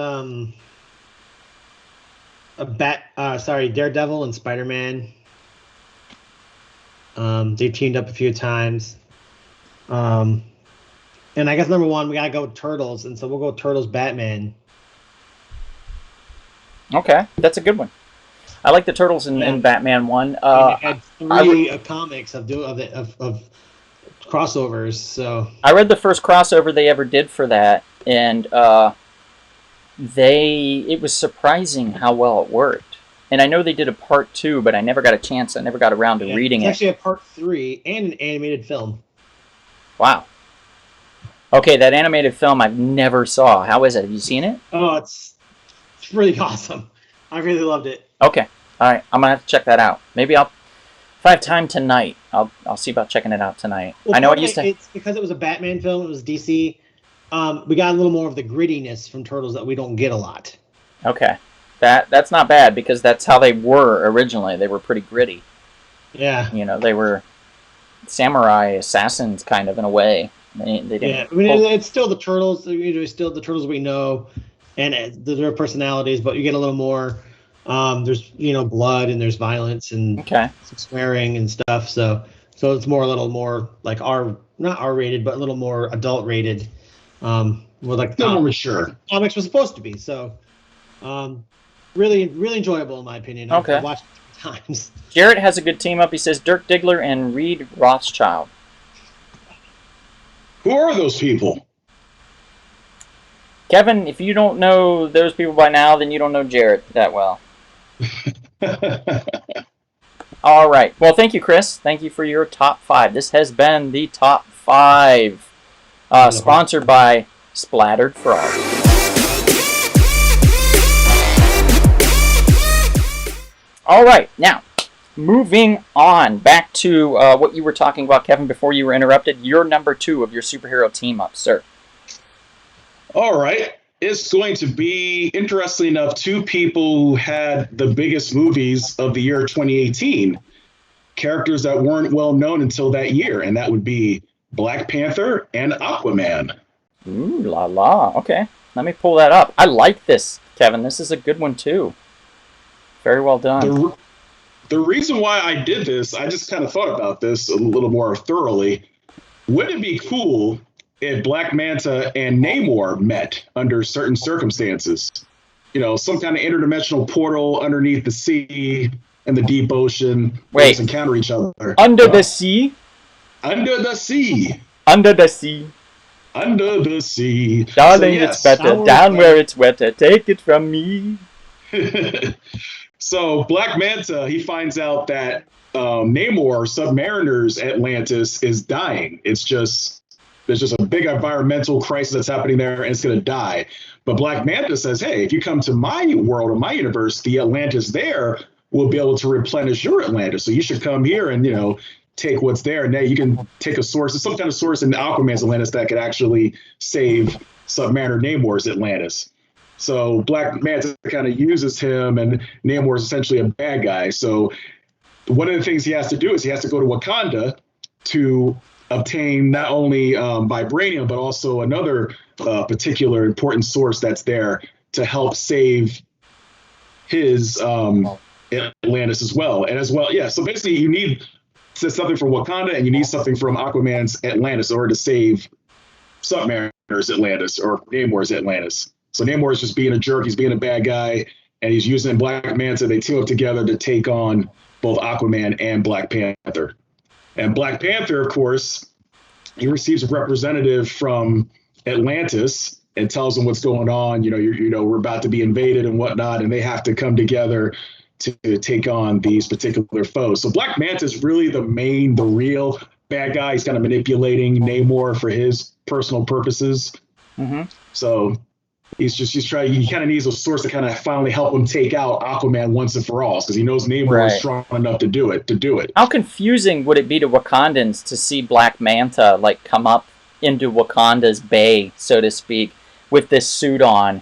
C: Daredevil and Spider-Man. They've teamed up a few times. And I guess number one, we gotta go with Turtles, and so we'll go with Turtles Batman.
A: Okay, that's a good one. I like the Turtles in Batman one.
C: It had three comics of crossovers. So
A: I read the first crossover they ever did for that, and it was surprising how well it worked. And I know they did a part 2, but I never got a chance. I never got around to reading it.
C: It's actually a part 3 and an animated film.
A: Wow. Okay, that animated film I never saw. How is it? Have you seen it?
C: Oh, it's really awesome. I really loved it.
A: Okay. All right. I'm gonna have to check that out. Maybe if I have time tonight, I'll see about checking it out tonight.
C: Well,
A: I know I used to.
C: It's because it was a Batman film. It was DC. We got a little more of the grittiness from Turtles that we don't get a lot.
A: Okay. That's not bad, because that's how they were originally. They were pretty gritty.
C: Yeah.
A: They were samurai assassins, kind of, in a way. They didn't.
C: Yeah. It's still the Turtles. Still the Turtles we know, and their personalities, but you get a little more. There's blood, and there's violence, and some swearing and stuff. So it's a little more like not R-rated, but a little more adult rated. More like
B: more mature.
C: Comics were supposed to be. So. Really, really enjoyable in my opinion. I've watched it 3 times.
A: Jarrett has a good team up. He says Dirk Diggler and Reed Rothschild.
B: Who are those people?
A: Kevin, if you don't know those people by now, then you don't know Jarrett that well. All right. Well, thank you, Chris. Thank you for your top 5. This has been the top 5, sponsored by Splattered Frog. All right, now, moving on back to what you were talking about, Kevin, before you were interrupted. Your number 2 of your superhero team-up, sir.
B: All right. It's going to be, interestingly enough, 2 people who had the biggest movies of the year 2018. Characters that weren't well known until that year, and that would be Black Panther and Aquaman.
A: Ooh, la la. Okay, let me pull that up. I like this, Kevin. This is a good one, too. Very well done.
B: The reason why I did this, I just kind of thought about this a little more thoroughly. Wouldn't it be cool if Black Manta and Neymar met under certain circumstances? Some kind of interdimensional portal underneath the sea and the deep ocean.
A: Wait.
B: Encounter each other.
A: Under the sea?
B: Under the sea.
A: Under the sea.
B: Under the sea.
A: Darling, it's better down where it's wetter. Take it from me.
B: So Black Manta, he finds out that Neymar, Submariner's Atlantis, is dying. There's just a big environmental crisis that's happening there, and it's going to die. But Black Manta says, hey, if you come to my world or my universe, the Atlantis there will be able to replenish your Atlantis. So you should come here and, take what's there. And now you can take a source, some kind of source in Aquaman's Atlantis that could actually save Submariner Neymor's Atlantis. So Black Manta kind of uses him, and Namor is essentially a bad guy. So one of the things he has to do is he has to go to Wakanda to obtain not only vibranium, but also another particular important source that's there to help save his Atlantis as well. And as well, yeah. So basically, you need something from Wakanda, and you need something from Aquaman's Atlantis in order to save Submariner's Atlantis or Namor's Atlantis. So Namor is just being a jerk. He's being a bad guy, and he's using Black Manta. They team up together to take on both Aquaman and Black Panther. And Black Panther, of course, he receives a representative from Atlantis and tells him what's going on. We're about to be invaded and whatnot, and they have to come together to take on these particular foes. So Black Manta is really the real bad guy. He's kind of manipulating Namor for his personal purposes.
A: Mm-hmm.
B: So he's trying. He kind of needs a source to kind of finally help him take out Aquaman once and for all, because he knows Namor is strong enough to do it.
A: How confusing would it be to Wakandans to see Black Manta like come up into Wakanda's bay, so to speak, with this suit on,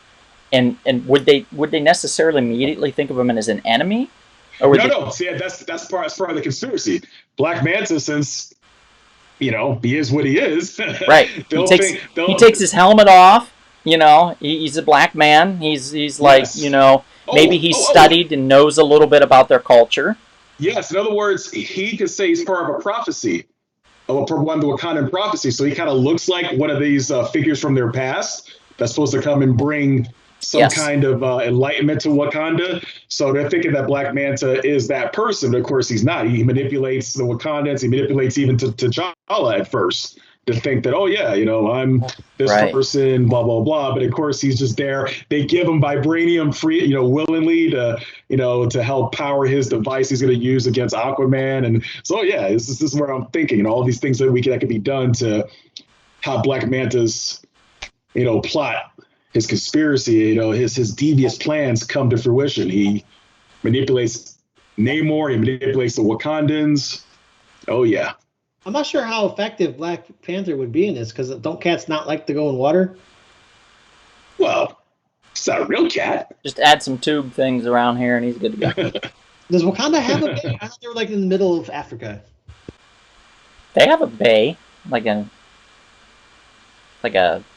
A: and would they necessarily immediately think of him as an enemy? Or would
B: no. See, that's part of the conspiracy. Black Manta, since he is what he is,
A: right? He takes his helmet off. He's a black man. He's like, maybe he's studied and knows a little bit about their culture.
B: Yes, in other words, he could say he's part of a prophecy, one of the Wakandan prophecy. So he kind of looks like one of these figures from their past that's supposed to come and bring some kind of enlightenment to Wakanda. So they're thinking that Black Manta is that person. But of course, he's not. He manipulates the Wakandans. He manipulates even T'Challa at first to think that, I'm this person, blah, blah, blah. But of course, he's just there. They give him vibranium free, willingly to help power his device he's going to use against Aquaman. And so, this is where I'm thinking, all these things that could be done to how Black Manta's, plot, his conspiracy, his devious plans come to fruition. He manipulates Namor. He manipulates the Wakandans. Oh, yeah.
C: I'm not sure how effective Black Panther would be in this, because don't cats not like to go in water?
B: Well, it's not a real cat.
A: Just add some tube things around here and he's good to go.
C: Does Wakanda have a bay? I thought they were like in the middle of Africa.
A: They have a bay, like a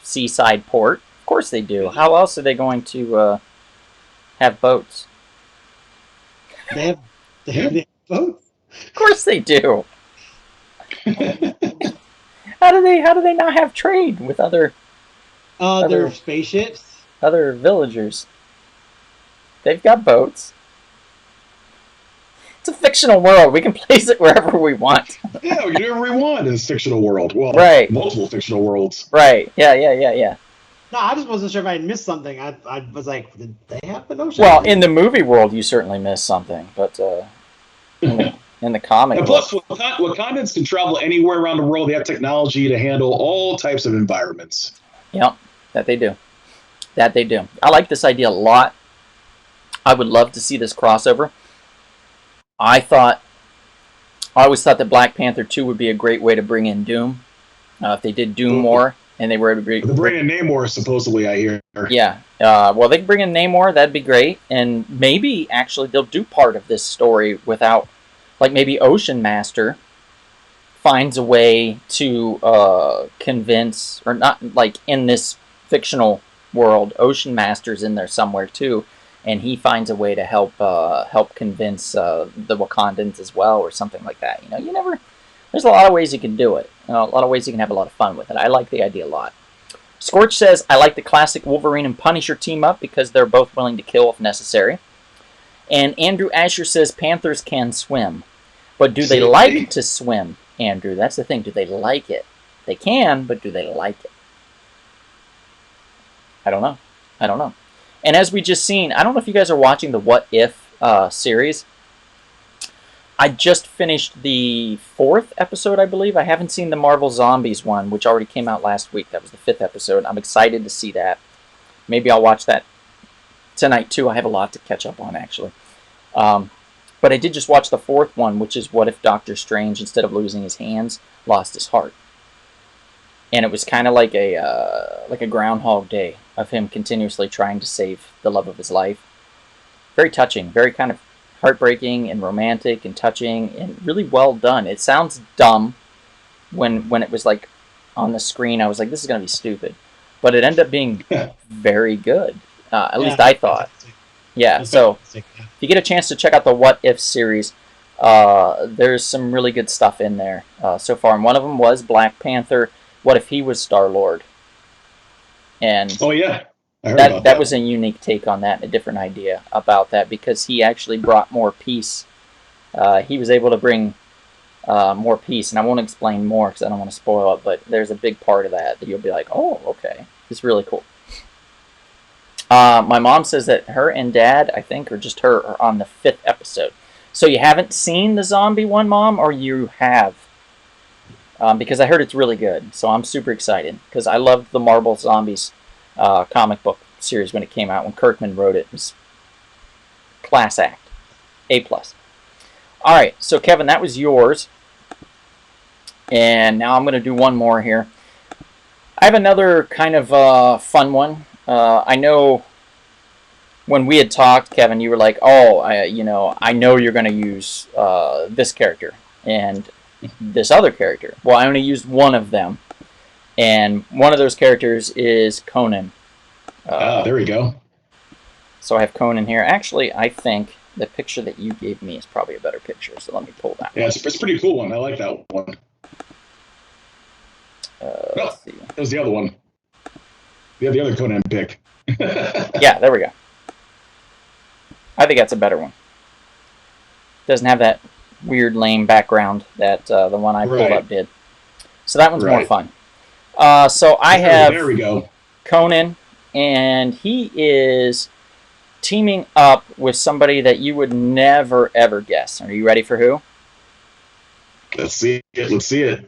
A: seaside port. Of course they do. How else are they going to have boats?
C: They have boats?
A: Of course they do. How do they not have trade with other
C: spaceships,
A: other villagers? They've got boats. It's a fictional world. We can place it wherever we want.
B: Yeah, we can do whatever we want in this fictional world. Well, multiple fictional worlds.
A: Right. Yeah.
C: No, I just wasn't sure if I had missed something. I was like, did they have an ocean?
A: Well, in the movie world, you certainly missed something, but in the comic.
B: And plus, Wakandans can travel anywhere around the world. They have technology to handle all types of environments.
A: Yep, that they do. I like this idea a lot. I would love to see this crossover. I always thought that Black Panther 2 would be a great way to bring in Doom. If they did Doom more, and they were able to
B: bring in Namor, supposedly, I hear.
A: Yeah. Well, they can bring in Namor. That'd be great. And maybe, actually, they'll do part of this story without... Like maybe Ocean Master finds a way to convince, or not, like in this fictional world, Ocean Master's in there somewhere too, and he finds a way to help convince the Wakandans as well, or something like that. There's a lot of ways you can do it. A lot of ways you can have a lot of fun with it. I like the idea a lot. Scorch says, I like the classic Wolverine and Punisher team up because they're both willing to kill if necessary. And Andrew Asher says Panthers can swim. But do they like to swim, Andrew? That's the thing. Do they like it? They can, but do they like it? I don't know. And as we just seen, I don't know if you guys are watching the What If series. I just finished the 4th episode, I believe. I haven't seen the Marvel Zombies one, which already came out last week. That was the 5th episode. I'm excited to see that. Maybe I'll watch that tonight too. I have a lot to catch up on, actually. But I did just watch the 4th one, which is what if Doctor Strange, instead of losing his hands, lost his heart. And it was kind of like a Groundhog Day of him continuously trying to save the love of his life. Very touching, very kind of heartbreaking and romantic and touching and really well done. It sounds dumb when it was like on the screen. I was like, this is going to be stupid. But it ended up being very good. At least I thought. Yeah, so if you get a chance to check out the What If series, there's some really good stuff in there so far. And one of them was Black Panther. What if he was Star-Lord? And
B: oh yeah, I heard
A: that was a unique take on that, a different idea about that, because he actually brought more peace. He was able to bring more peace, and I won't explain more because I don't want to spoil it. But there's a big part of that you'll be like, oh, okay, it's really cool. My mom says that her and Dad, I think, or just her, are on the 5th episode. So you haven't seen the zombie one, Mom, or you have? Because I heard it's really good. So I'm super excited because I loved the Marvel Zombies comic book series when it came out, when Kirkman wrote it. It was class act. A+. All right, so Kevin, that was yours. And now I'm going to do one more here. I have another kind of fun one. I know when we had talked, Kevin, you were like, "Oh, I know you're going to use this character and this other character." Well, I only used one of them, and one of those characters is Conan.
B: There we go.
A: So I have Conan here. Actually, I think the picture that you gave me is probably a better picture. So let me pull that.
B: Yeah, it's a pretty cool one. I like that one.
A: Let's see.
B: That was the other one. Yeah, the other Conan pick.
A: Yeah, there we go. I think that's a better one. Doesn't have that weird lame background that the one I pulled up did. So that one's more fun. So I have
B: there we go.
A: Conan, and he is teaming up with somebody that you would never ever guess. Are you ready for who?
B: Let's see it. Let's see it.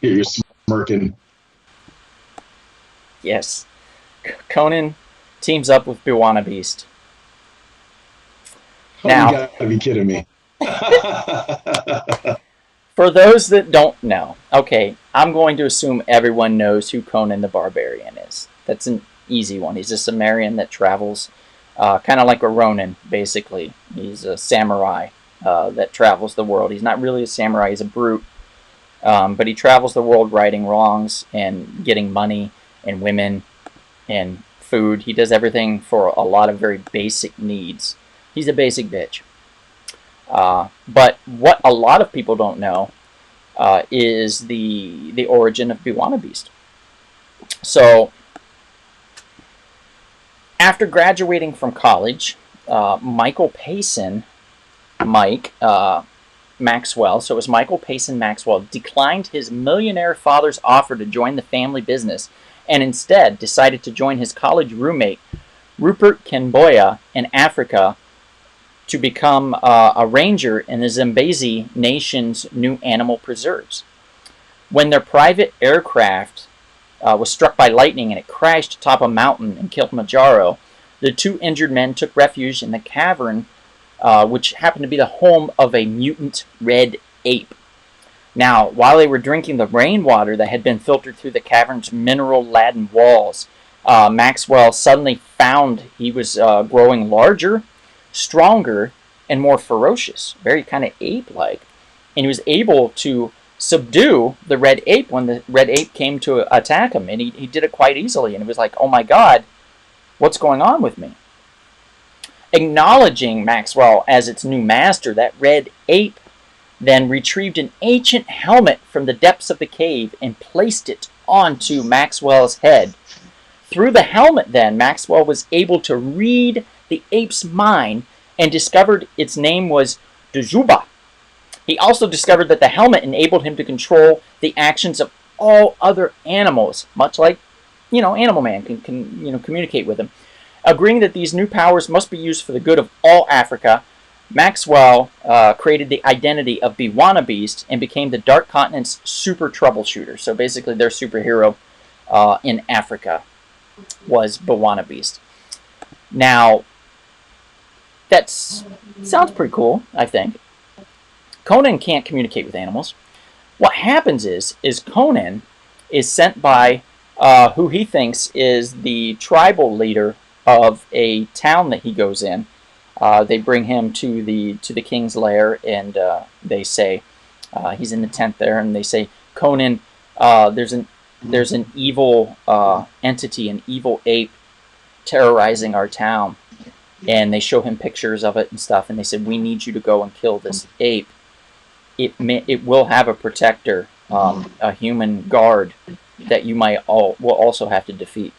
B: Here, you're smirking.
A: Yes. Conan teams up with Bwana Beast. Now,
B: you gotta be kidding me.
A: For those that don't know, okay, I'm going to assume everyone knows who Conan the Barbarian is. That's an easy one. He's a Sumerian that travels, kind of like a Ronin, basically. He's a samurai that travels the world. He's not really a samurai, he's a brute. But he travels the world righting wrongs and getting money and women and food. He does everything for a lot of very basic needs. He's a basic bitch. But what a lot of people don't know is the origin of Bwana Beast. So, after graduating from college, Michael Payson, Maxwell, so it was Michael Payson Maxwell, declined his millionaire father's offer to join the family business and instead decided to join his college roommate, Rupert Kenboya, in Africa to become a ranger in the Zambezi Nation's new animal preserves. When their private aircraft was struck by lightning and it crashed atop a mountain in Kilimanjaro, the two injured men took refuge in the cavern which happened to be the home of a mutant red ape. Now, while they were drinking the rainwater that had been filtered through the cavern's mineral-laden walls, Maxwell suddenly found he was growing larger, stronger, and more ferocious, very kind of ape-like. And he was able to subdue the red ape when the red ape came to attack him, and he did it quite easily. And it was like, oh my God, what's going on with me? Acknowledging Maxwell as its new master, that red ape then retrieved an ancient helmet from the depths of the cave and placed it onto Maxwell's head. Through the helmet then, Maxwell was able to read the ape's mind and discovered its name was Djuba. He also discovered that the helmet enabled him to control the actions of all other animals, much like, Animal Man can communicate with him. Agreeing that these new powers must be used for the good of all Africa, Maxwell created the identity of Bwana Beast and became the Dark Continent's super troubleshooter. So basically their superhero in Africa was Bwana Beast. Now, that sounds pretty cool, I think. Conan can't communicate with animals. What happens is Conan is sent by who he thinks is the tribal leader of a town that he goes in. They bring him to the king's lair, and they say he's in the tent there, and they say, Conan, there's an evil entity, an evil ape, terrorizing our town. And they show him pictures of it and stuff, and they said, we need you to go and kill this ape. It will have a protector, a human guard that you will also have to defeat.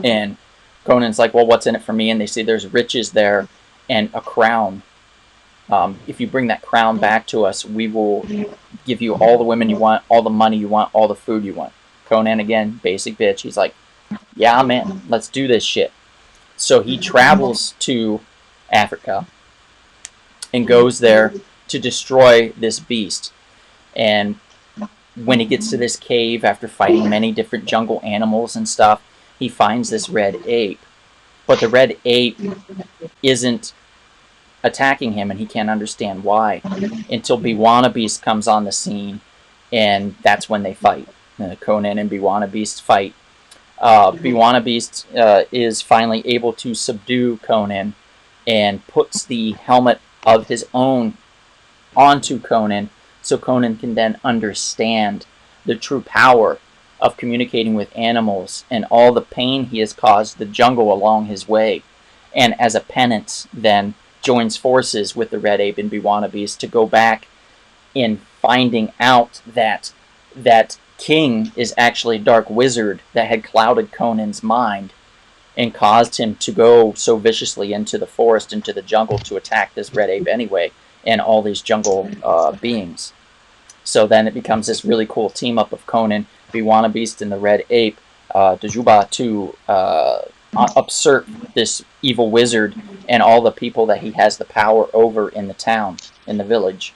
A: And Conan's like, well, what's in it for me? And they say there's riches there and a crown. If you bring that crown back to us, we will give you all the women you want, all the money you want, all the food you want. Conan, again, basic bitch. He's like, yeah, I'm in. Let's do this shit. So he travels to Africa and goes there to destroy this beast. And when he gets to this cave, after fighting many different jungle animals and stuff, he finds this red ape. But the red ape isn't attacking him, and he can't understand why until Bwana Beast comes on the scene, and that's when they fight. Conan and Bwana Beast fight. Bwana Beast is finally able to subdue Conan and puts the helmet of his own onto Conan, so Conan can then understand the true power of communicating with animals and all the pain he has caused the jungle along his way. And as a penance, then joins forces with the Red Ape and Bwana Beast to go back in finding out that King is actually a dark wizard that had clouded Conan's mind and caused him to go so viciously into the forest, into the jungle, to attack this Red Ape anyway, and all these jungle beings. So then it becomes this really cool team-up of Conan, Bwana Beast, and the Red Ape, Dajuba, to usurp this evil wizard and all the people that he has the power over in the town, in the village.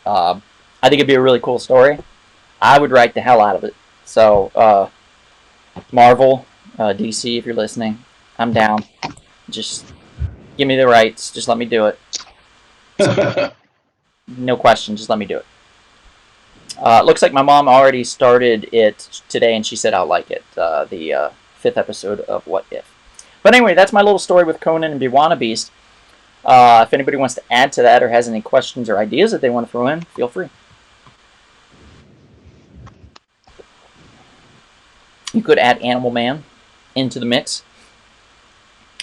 A: I think it'd be a really cool story. I would write the hell out of it. So, Marvel, DC, if you're listening, I'm down. Just give me the rights. Just let me do it. No question. Just let me do it. Looks like my mom already started it today, and she said I'll like it. The 5th episode of What If. But anyway, that's my little story with Conan and Bwana Beast. If anybody wants to add to that or has any questions or ideas that they want to throw in, feel free. You could add Animal Man into the mix.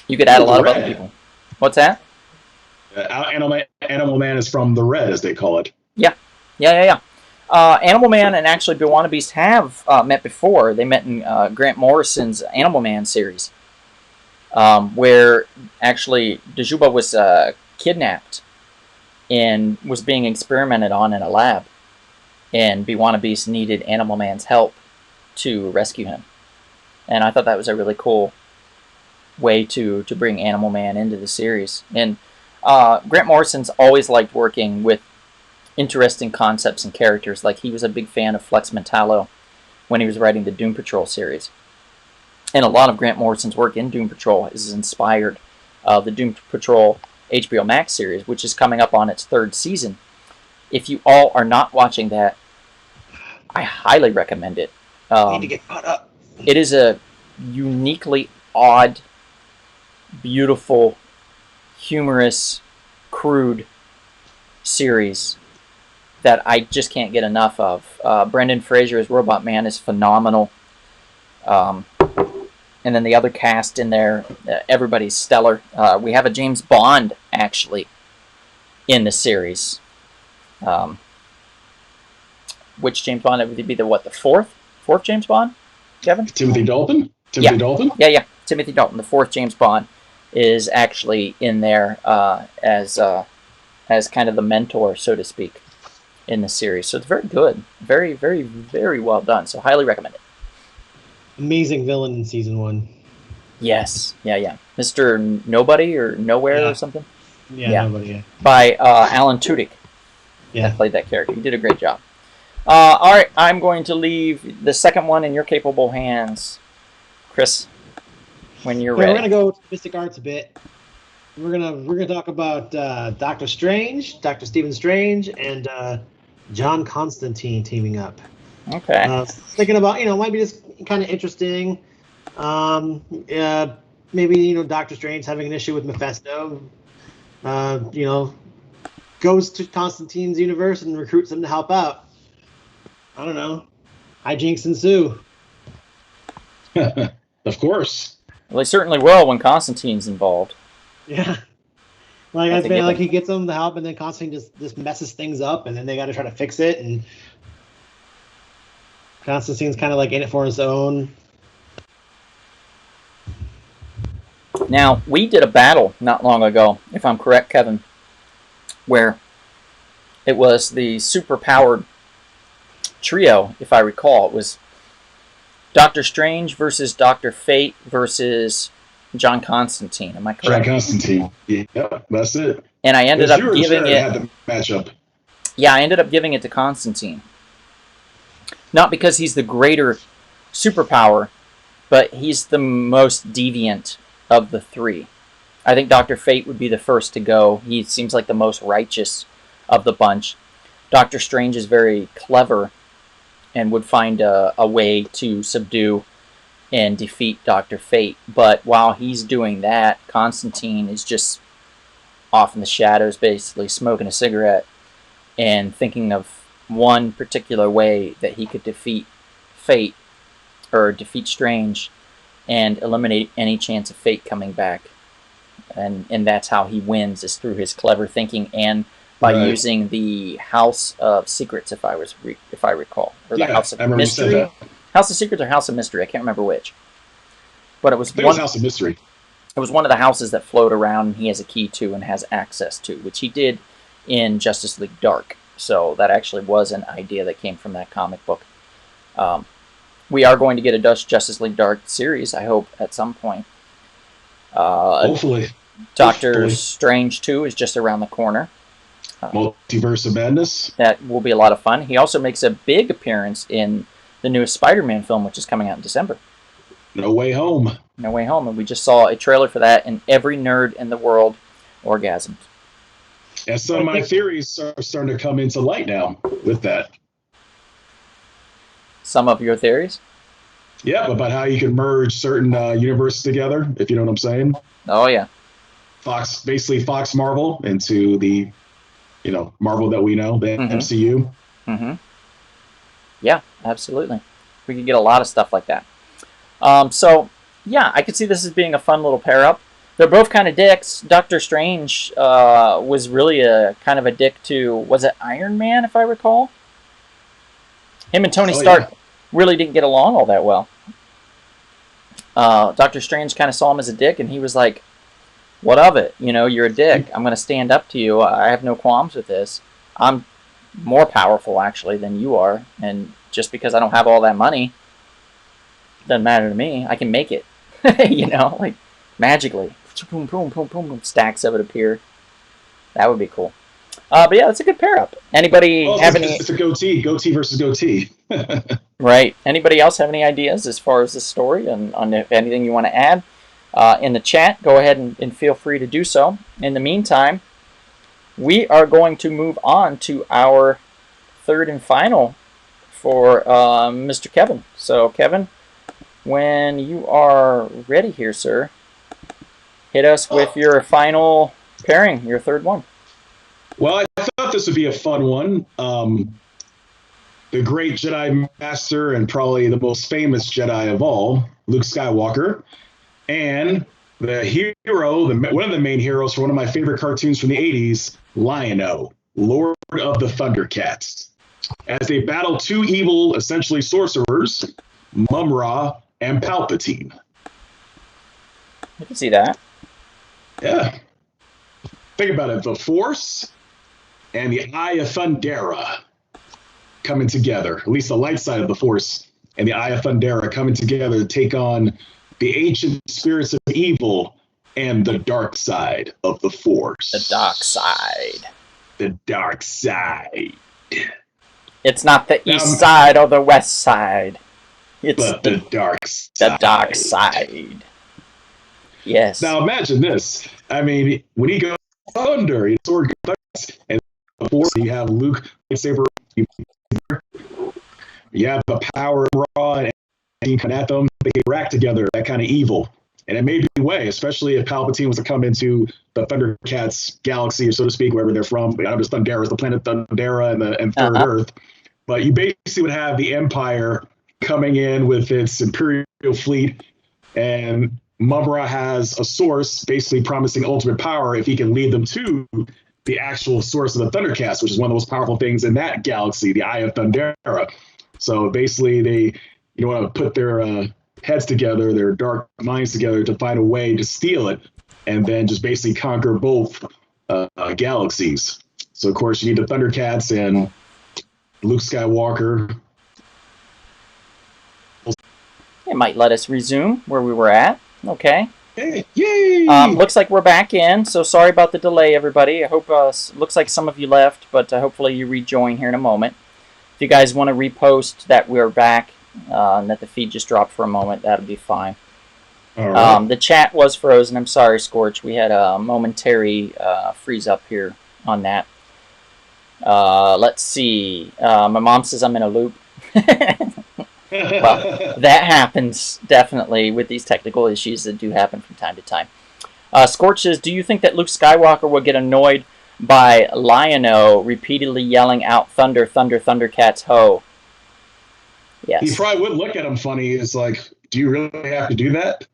A: You could add a lot of other people. What's that?
B: Animal Man is from the Red, as they call it.
A: Yeah. Animal Man and actually Bwana Beast have met before. They met in Grant Morrison's Animal Man series, where actually Dajuba was kidnapped and was being experimented on in a lab, and Bwana Beast needed Animal Man's help to rescue him. And I thought that was a really cool way to bring Animal Man into the series. And Grant Morrison's always liked working with interesting concepts and characters. Like, he was a big fan of Flex Mentallo when he was writing the Doom Patrol series. And a lot of Grant Morrison's work in Doom Patrol is inspired the Doom Patrol HBO Max series, which is coming up on its 3rd season. If you all are not watching that, I highly recommend it.
C: Need to get caught up.
A: It is a uniquely odd, beautiful, humorous, crude series that I just can't get enough of. Brendan Fraser as Robot Man is phenomenal. And then the other cast in there, everybody's stellar. We have a James Bond, actually, in the series. Which James Bond? It would be the 4th? 4th James Bond? Kevin?
B: Timothy Dalton? Dalton?
A: Yeah. Timothy Dalton. The 4th James Bond is actually in there as kind of the mentor, so to speak, in the series. So it's very good. Very, very, very well done. So highly recommend it.
C: Amazing villain in season 1.
A: Yes. Yeah. Mr. Nobody or Nowhere or something?
C: Yeah, Nobody, yeah.
A: By Alan Tudyk.
C: Yeah.
A: That played that character. He did a great job. All right, I'm going to leave the second one in your capable hands, Chris, when you're ready.
C: We're gonna go to Mystic Arts a bit. We're gonna talk about Doctor Strange, Dr. Stephen Strange, and John Constantine teaming up.
A: Okay.
C: Thinking about, might be just kind of interesting. Maybe Doctor Strange having an issue with Mephisto. Goes to Constantine's universe and recruits him to help out. I don't know. Hijinks ensue.
B: Of course.
A: Well, they certainly will when Constantine's involved.
C: Yeah. Like he gets them the help, and then Constantine just messes things up, and then they got to try to fix it, and Constantine's kind of like in it for his own.
A: Now, we did a battle not long ago, if I'm correct, Kevin, where it was the super-powered trio, if I recall. It was Doctor Strange versus Doctor Fate versus John Constantine. Am I correct?
B: John Constantine. Yeah, that's it.
A: And I ended up giving it.
B: Had the matchup.
A: Yeah, I ended up giving it to Constantine. Not because he's the greater superpower, but he's the most deviant of the three. I think Dr. Fate would be the first to go. He seems like the most righteous of the bunch. Doctor Strange is very clever and would find a way to subdue and defeat Dr. Fate. But while he's doing that, Constantine is just off in the shadows, basically smoking a cigarette and thinking of one particular way that he could defeat Fate, or defeat Strange, and eliminate any chance of Fate coming back. And that's how he wins, is through his clever thinking and by using the House of Secrets, if I recall, or the House of Mystery. House of Secrets or House of Mystery? I can't remember which. But it was
B: I think it was House of Mystery.
A: It was one of the houses that float around, and he has a key to and has access to, which he did in Justice League Dark. So that actually was an idea that came from that comic book. We are going to get a Justice League Dark series, I hope, at some point.
B: Hopefully.
A: Doctor Strange 2 is just around the corner.
B: Multiverse of Madness. That
A: will be a lot of fun. He also makes a big appearance in the newest Spider-Man film, which is coming out in December.
B: No Way Home.
A: No Way Home. And we just saw a trailer for that, and every nerd in the world orgasmed.
B: And some of my theories are starting to come into light now with that.
A: Some of your theories?
B: Yeah, about how you can merge certain universes together, if you know what I'm saying.
A: Oh, yeah.
B: Basically Fox Marvel into the, Marvel that we know, the MCU.
A: Mm-hmm. Yeah, absolutely. We could get a lot of stuff like that. So, yeah, I could see this as being a fun little pair-up. They're both kind of dicks. Doctor Strange was really a kind of a dick to, was it Iron Man, if I recall? Him and Tony Stark really didn't get along all that well. Doctor Strange kind of saw him as a dick, and he was like, what of it? You're a dick. I'm going to stand up to you. I have no qualms with this. I'm more powerful, actually, than you are. And just because I don't have all that money, doesn't matter to me. I can make it. Like magically. Boom, boom, boom, boom, boom. Stacks of it appear. That would be cool. But yeah, it's a good pair up. Anybody have any?
B: It's a goatee versus goatee.
A: Right. Anybody else have any ideas as far as this story and on if anything you want to add in the chat? Go ahead and feel free to do so. In the meantime, we are going to move on to our third and final for Mr. Kevin. So, Kevin, when you are ready here, sir, hit us with your final pairing, your third one.
B: Well, I thought this would be a fun one. The great Jedi Master and probably the most famous Jedi of all, Luke Skywalker, and the hero, one of the main heroes for one of my favorite cartoons from the 80s, Lion-O, Lord of the Thundercats, as they battle two evil, essentially sorcerers, Mum-Ra and Palpatine.
A: I can see that.
B: Yeah. Think about it. The Force and the Eye of Thundera coming together. At least the light side of the Force and the Eye of Thundera coming together to take on the ancient spirits of evil and the dark side of the Force.
A: The dark side.
B: The dark side.
A: It's not the east side or the west side. It's
B: the dark side.
A: The dark side. Yes.
B: Now imagine this. I mean, when he goes thunder, his sword goes thunder, and before you have Luke lightsaber, you have the power of Raw and come at them. They interact together, that kind of evil. And it may be way, especially if Palpatine was to come into the Thundercats galaxy, so to speak, wherever they're from. I know there's Thundera, the planet Thundera, and Third Earth. But you basically would have the Empire coming in with its Imperial fleet, and Mum-Ra has a source basically promising ultimate power if he can lead them to the actual source of the Thundercats, which is one of the most powerful things in that galaxy, the Eye of Thundera. So basically they want to put their heads together, their dark minds together to find a way to steal it and then just basically conquer both galaxies. So of course you need the Thundercats and Luke Skywalker
A: It might let us resume where we were at. Okay.
B: Hey, yay!
A: Looks like we're back in, so sorry about the delay, everybody. I hope, looks like some of you left, but hopefully you rejoin here in a moment. If you guys want to repost that we're back and that the feed just dropped for a moment, that'll be fine.
B: All right.
A: The chat was frozen. I'm sorry, Scorch. We had a momentary freeze up here on that. Let's see. My mom says I'm in a loop. Well, that happens definitely with these technical issues that do happen from time to time. Scorch says, do you think that Luke Skywalker will get annoyed by Lion-O repeatedly yelling out thunder, thunder, thundercats, ho? Yes.
B: He probably would look at him funny. It's like, do you really have to do that?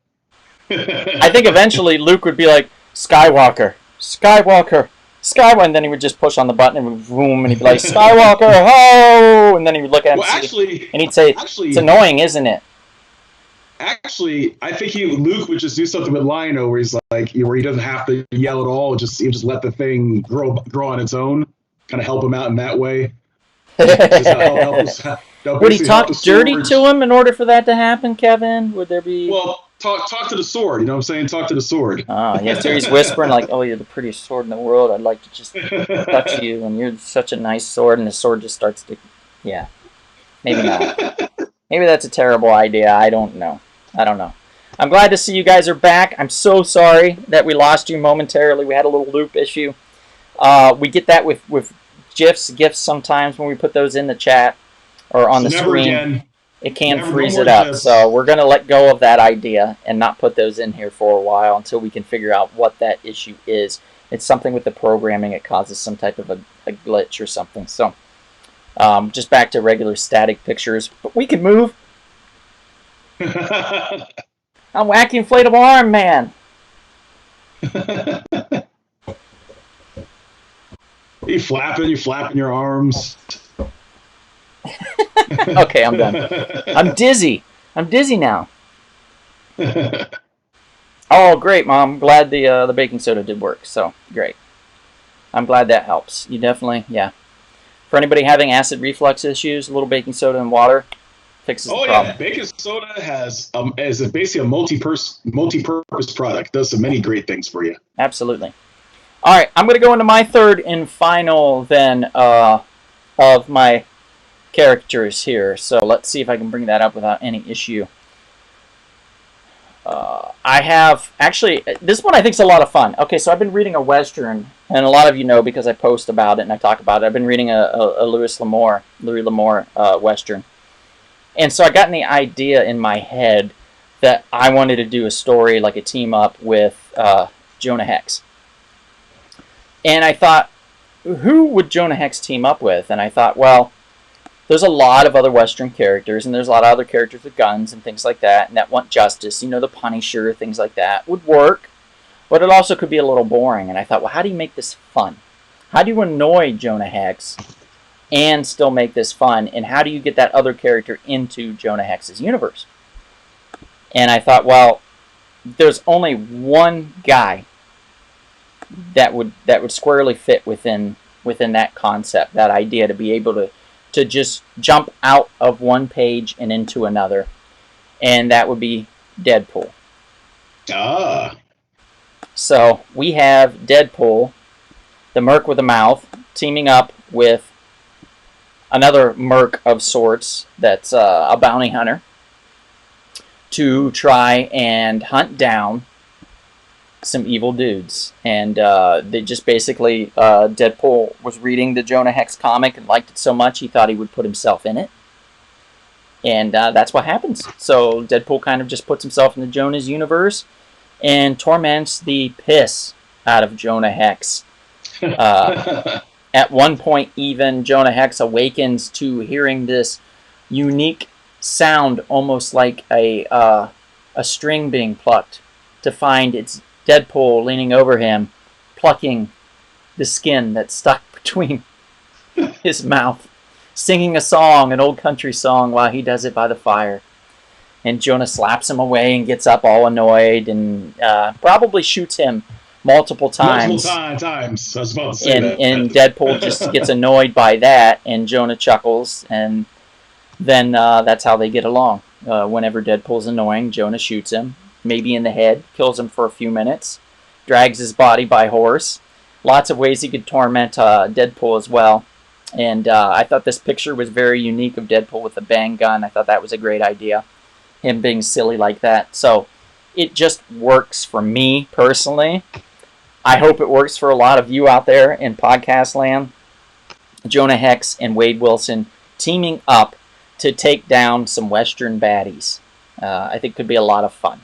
A: I think eventually Luke would be like, Skywalker, Skywalker, Skywalker, and then he would just push on the button and would boom, and he'd be like, Skywalker, ho! And then he would look at him and he'd say, it's annoying, isn't it?
B: Actually, I think Luke would just do something with Lion-O where he's like, where he doesn't have to yell at all. He'll just let the thing grow on its own, kind of help him out in that way.
A: Would he talk dirty to him in order for that to happen, Kevin? Would there be...
B: Well, talk to the sword. You know what I'm saying? Talk to the sword.
A: Oh, yeah. So he's whispering like, "Oh, you're the prettiest sword in the world. I'd like to just touch you, and you're such a nice sword." And the sword just starts to, yeah. Maybe not. Maybe that's a terrible idea. I don't know. I'm glad to see you guys are back. I'm so sorry that we lost you momentarily. We had a little loop issue. We get that with GIFs sometimes when we put those in the chat or on the screen.
B: Again.
A: It can freeze it up, so we're going to let go of that idea and not put those in here for a while until we can figure out what that issue is. It's something with the programming. It causes some type of a glitch or something. So just back to regular static pictures. But we can move. I'm Wacky Inflatable Arm Man.
B: You flapping your arms.
A: Okay, I'm done. I'm dizzy now. Oh, great, Mom. I'm glad the baking soda did work. So, great. I'm glad that helps. You definitely, yeah. For anybody having acid reflux issues, a little baking soda and water fixes the problem.
B: Yeah, baking soda is basically a multi-purpose product. Does so many great things for you.
A: Absolutely. All right, I'm going to go into my third and final then of my characters here. So let's see if I can bring that up without any issue. I have, actually, this one I think is a lot of fun. Okay, so I've been reading a Western, and a lot of you know because I post about it and I talk about it. I've been reading a Louis L'Amour Western. And so I got the idea in my head that I wanted to do a story, like a team up with Jonah Hex. And I thought, who would Jonah Hex team up with? And I thought, well, there's a lot of other Western characters, and there's a lot of other characters with guns and things like that, and that want justice. You know, the Punisher, things like that would work, but it also could be a little boring. And I thought, well, how do you make this fun? How do you annoy Jonah Hex and still make this fun? And how do you get that other character into Jonah Hex's universe? And I thought, well, there's only one guy that would squarely fit within that concept, that idea, to be able to just jump out of one page and into another, and that would be Deadpool. So we have Deadpool, the Merc with a mouth, teaming up with another Merc of sorts that's a bounty hunter to try and hunt down some evil dudes. And they just basically, Deadpool was reading the Jonah Hex comic and liked it so much he thought he would put himself in it. And that's what happens. So Deadpool kind of just puts himself into Jonah's universe and torments the piss out of Jonah Hex. At one point even, Jonah Hex awakens to hearing this unique sound, almost like a string being plucked, to find it's Deadpool leaning over him, plucking the skin that's stuck between his mouth, singing a song, an old country song, while he does it by the fire. And Jonah slaps him away and gets up all annoyed and probably shoots him multiple times.
B: I was about to say that.
A: And Deadpool just gets annoyed by that, and Jonah chuckles, and then that's how they get along. Whenever Deadpool's annoying, Jonah shoots him, maybe in the head, kills him for a few minutes, drags his body by horse. Lots of ways he could torment Deadpool as well. And I thought this picture was very unique of Deadpool with the bang gun. I thought that was a great idea, him being silly like that. So it just works for me personally. I hope it works for a lot of you out there in podcast land. Jonah Hex and Wade Wilson teaming up to take down some Western baddies. I think could be a lot of fun.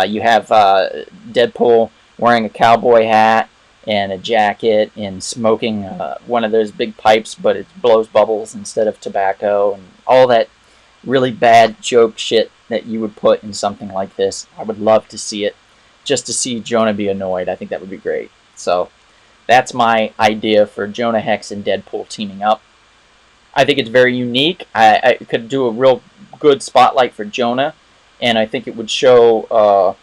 A: You have Deadpool wearing a cowboy hat and a jacket and smoking one of those big pipes, but it blows bubbles instead of tobacco, and all that really bad joke shit that you would put in something like this. I would love to see it, just to see Jonah be annoyed. I think that would be great. So that's my idea for Jonah Hex and Deadpool teaming up. I think it's very unique. I could do a real good spotlight for Jonah, and I think it would show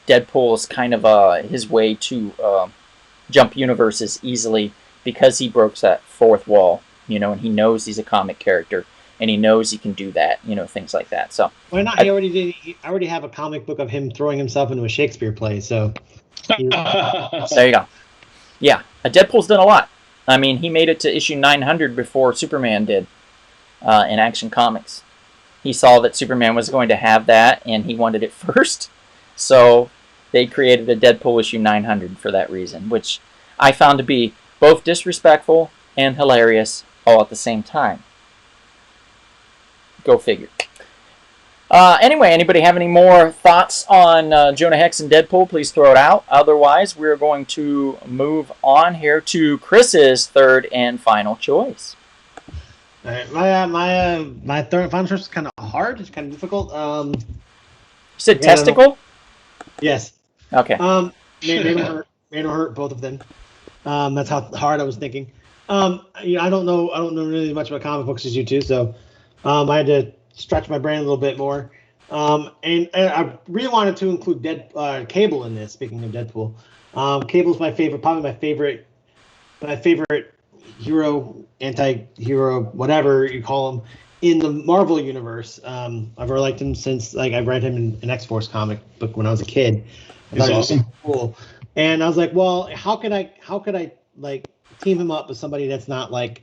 A: Deadpool's kind of his way to jump universes easily because he broke that fourth wall, and he knows he's a comic character, and he knows he can do that, things like that. So
C: why not? I already have a comic book of him throwing himself into a Shakespeare play. So
A: there you go. Yeah, Deadpool's done a lot. I mean, he made it to issue 900 before Superman did in Action Comics. He saw that Superman was going to have that, and he wanted it first. So they created a Deadpool issue 900 for that reason, which I found to be both disrespectful and hilarious all at the same time. Go figure. Anyway, anybody have any more thoughts on Jonah Hex and Deadpool? Please throw it out. Otherwise, we're going to move on here to Chris's third and final choice.
C: All right, my third and final choice is kind of hard. It's kind of difficult.
A: You said testicle?
C: Yes.
A: Okay.
C: Made them hurt, both of them. That's how hard I was thinking. I don't know really much about comic books as you two, so I had to stretch my brain a little bit more. And I really wanted to include Cable in this. Speaking of Deadpool, Cable's probably my favorite hero, anti-hero, whatever you call him, in the Marvel universe. I've really liked him since I read him in an X-Force comic book when I was a kid.
B: He's awesome.
C: Cool. And I was like, well, how could I like team him up with somebody that's not like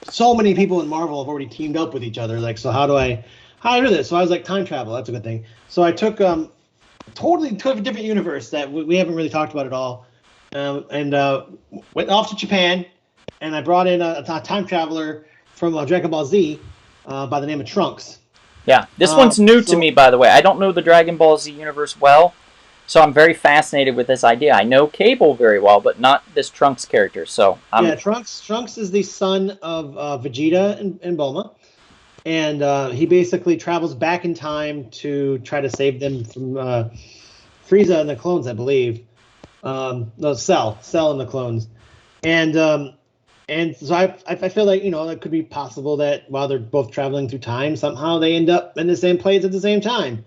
C: so many people in Marvel have already teamed up with each other. Like, so how do I do this? So I was like, time travel. That's a good thing. So I took totally to a different universe that we haven't really talked about at all, and went off to Japan, and I brought in a time traveler from Dragon Ball Z by the name of Trunks.
A: Yeah, this one's new to me, by the way. I don't know the Dragon Ball Z universe well, so I'm very fascinated with this idea. I know Cable very well, but not this Trunks character. So
C: Trunks is the son of Vegeta and Bulma, and he basically travels back in time to try to save them from Frieza and the clones, I believe. No, Cell and the clones, and so I feel like it could be possible that while they're both traveling through time, somehow they end up in the same place at the same time.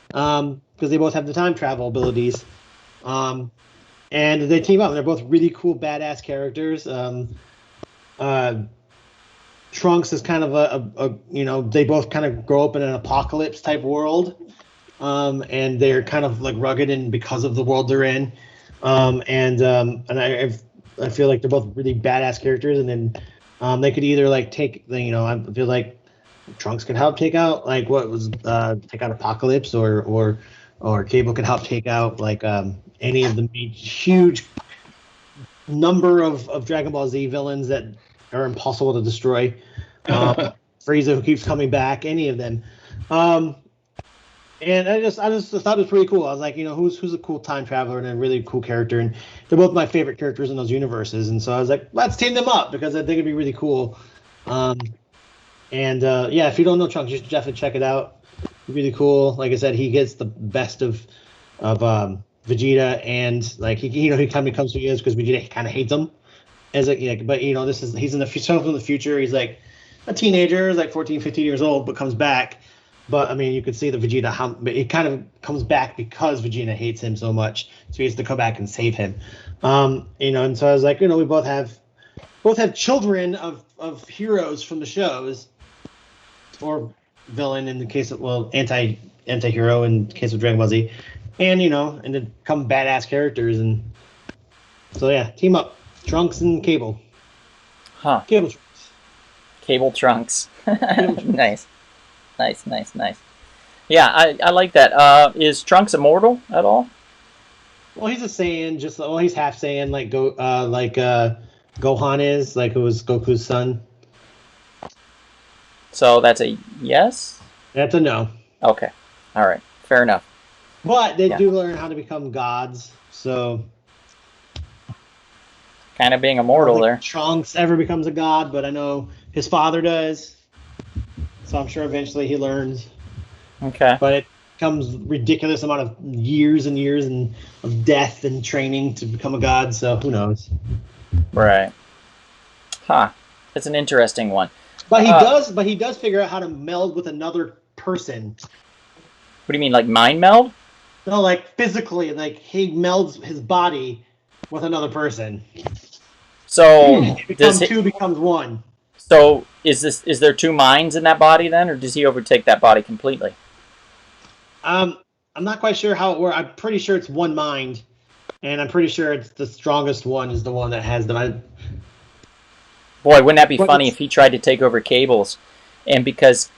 C: Because they both have the time travel abilities, and they team up. And they're both really cool, badass characters. Trunks is kind of they both kind of grow up in an apocalypse type world, and they're kind of like rugged and because of the world they're in, and I feel like they're both really badass characters. And then they could either like take I feel like Trunks could help take out take out Apocalypse, or Cable could help take out like any of the huge number of Dragon Ball Z villains that are impossible to destroy. Frieza, who keeps coming back, any of them. And I just thought it was pretty cool. I was like, who's a cool time traveler and a really cool character, and they're both my favorite characters in those universes. And so I was like, let's team them up because I think it'd be really cool. If you don't know Trunks, you should definitely check it out. Really cool. Like I said, he gets the best of Vegeta, and like he kind of comes to years because Vegeta kind of hates him he's in the future. He's like a teenager, like 14, 15 years old, but comes back. But I mean, you could see the Vegeta. But it kind of comes back because Vegeta hates him so much, so he has to come back and save him. And so I was like, we both have children of heroes from the shows. or villain in the case of anti-hero in the case of Dragon Ball Z, and and then come badass characters, and so yeah, team up, Trunks and Cable.
A: Huh?
C: Cable Trunks.
A: Cable Trunks. Nice. Yeah, I like that. Is Trunks immortal at all?
C: Well, he's a Saiyan, he's half Saiyan, like Gohan is, like who was Goku's son.
A: So that's a yes?
C: That's a no.
A: Okay. All right. Fair enough.
C: But they do learn how to become gods, so
A: kind of being immortal there.
C: Trunks ever becomes a god, but I know his father does. So I'm sure eventually he learns.
A: Okay.
C: But it comes ridiculous amount of years and years of death and training to become a god, so who knows.
A: Right. Huh. That's an interesting one.
C: But he does figure out how to meld with another person.
A: What do you mean, like mind meld?
C: No, like physically, like he melds his body with another person.
A: So
C: Two becomes one.
A: So is there two minds in that body then, or does he overtake that body completely?
C: I'm not quite sure how it works. I'm pretty sure it's one mind, and I'm pretty sure it's the strongest one is the one that has the.
A: Boy, wouldn't that be funny if he tried to take over Cable's, and because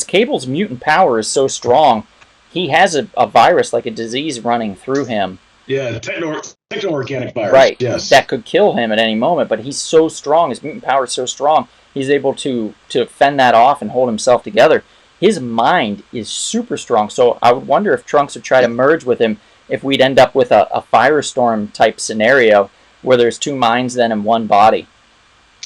A: Cable's mutant power is so strong, he has a virus, like a disease running through him.
B: Yeah, techno-organic virus.
A: Right.
B: Yes.
A: That could kill him at any moment, but he's so strong, his mutant power is so strong, he's able to fend that off and hold himself together. His mind is super strong, so I would wonder if Trunks would try to merge with him, if we'd end up with a Firestorm type scenario where there's two minds then in one body.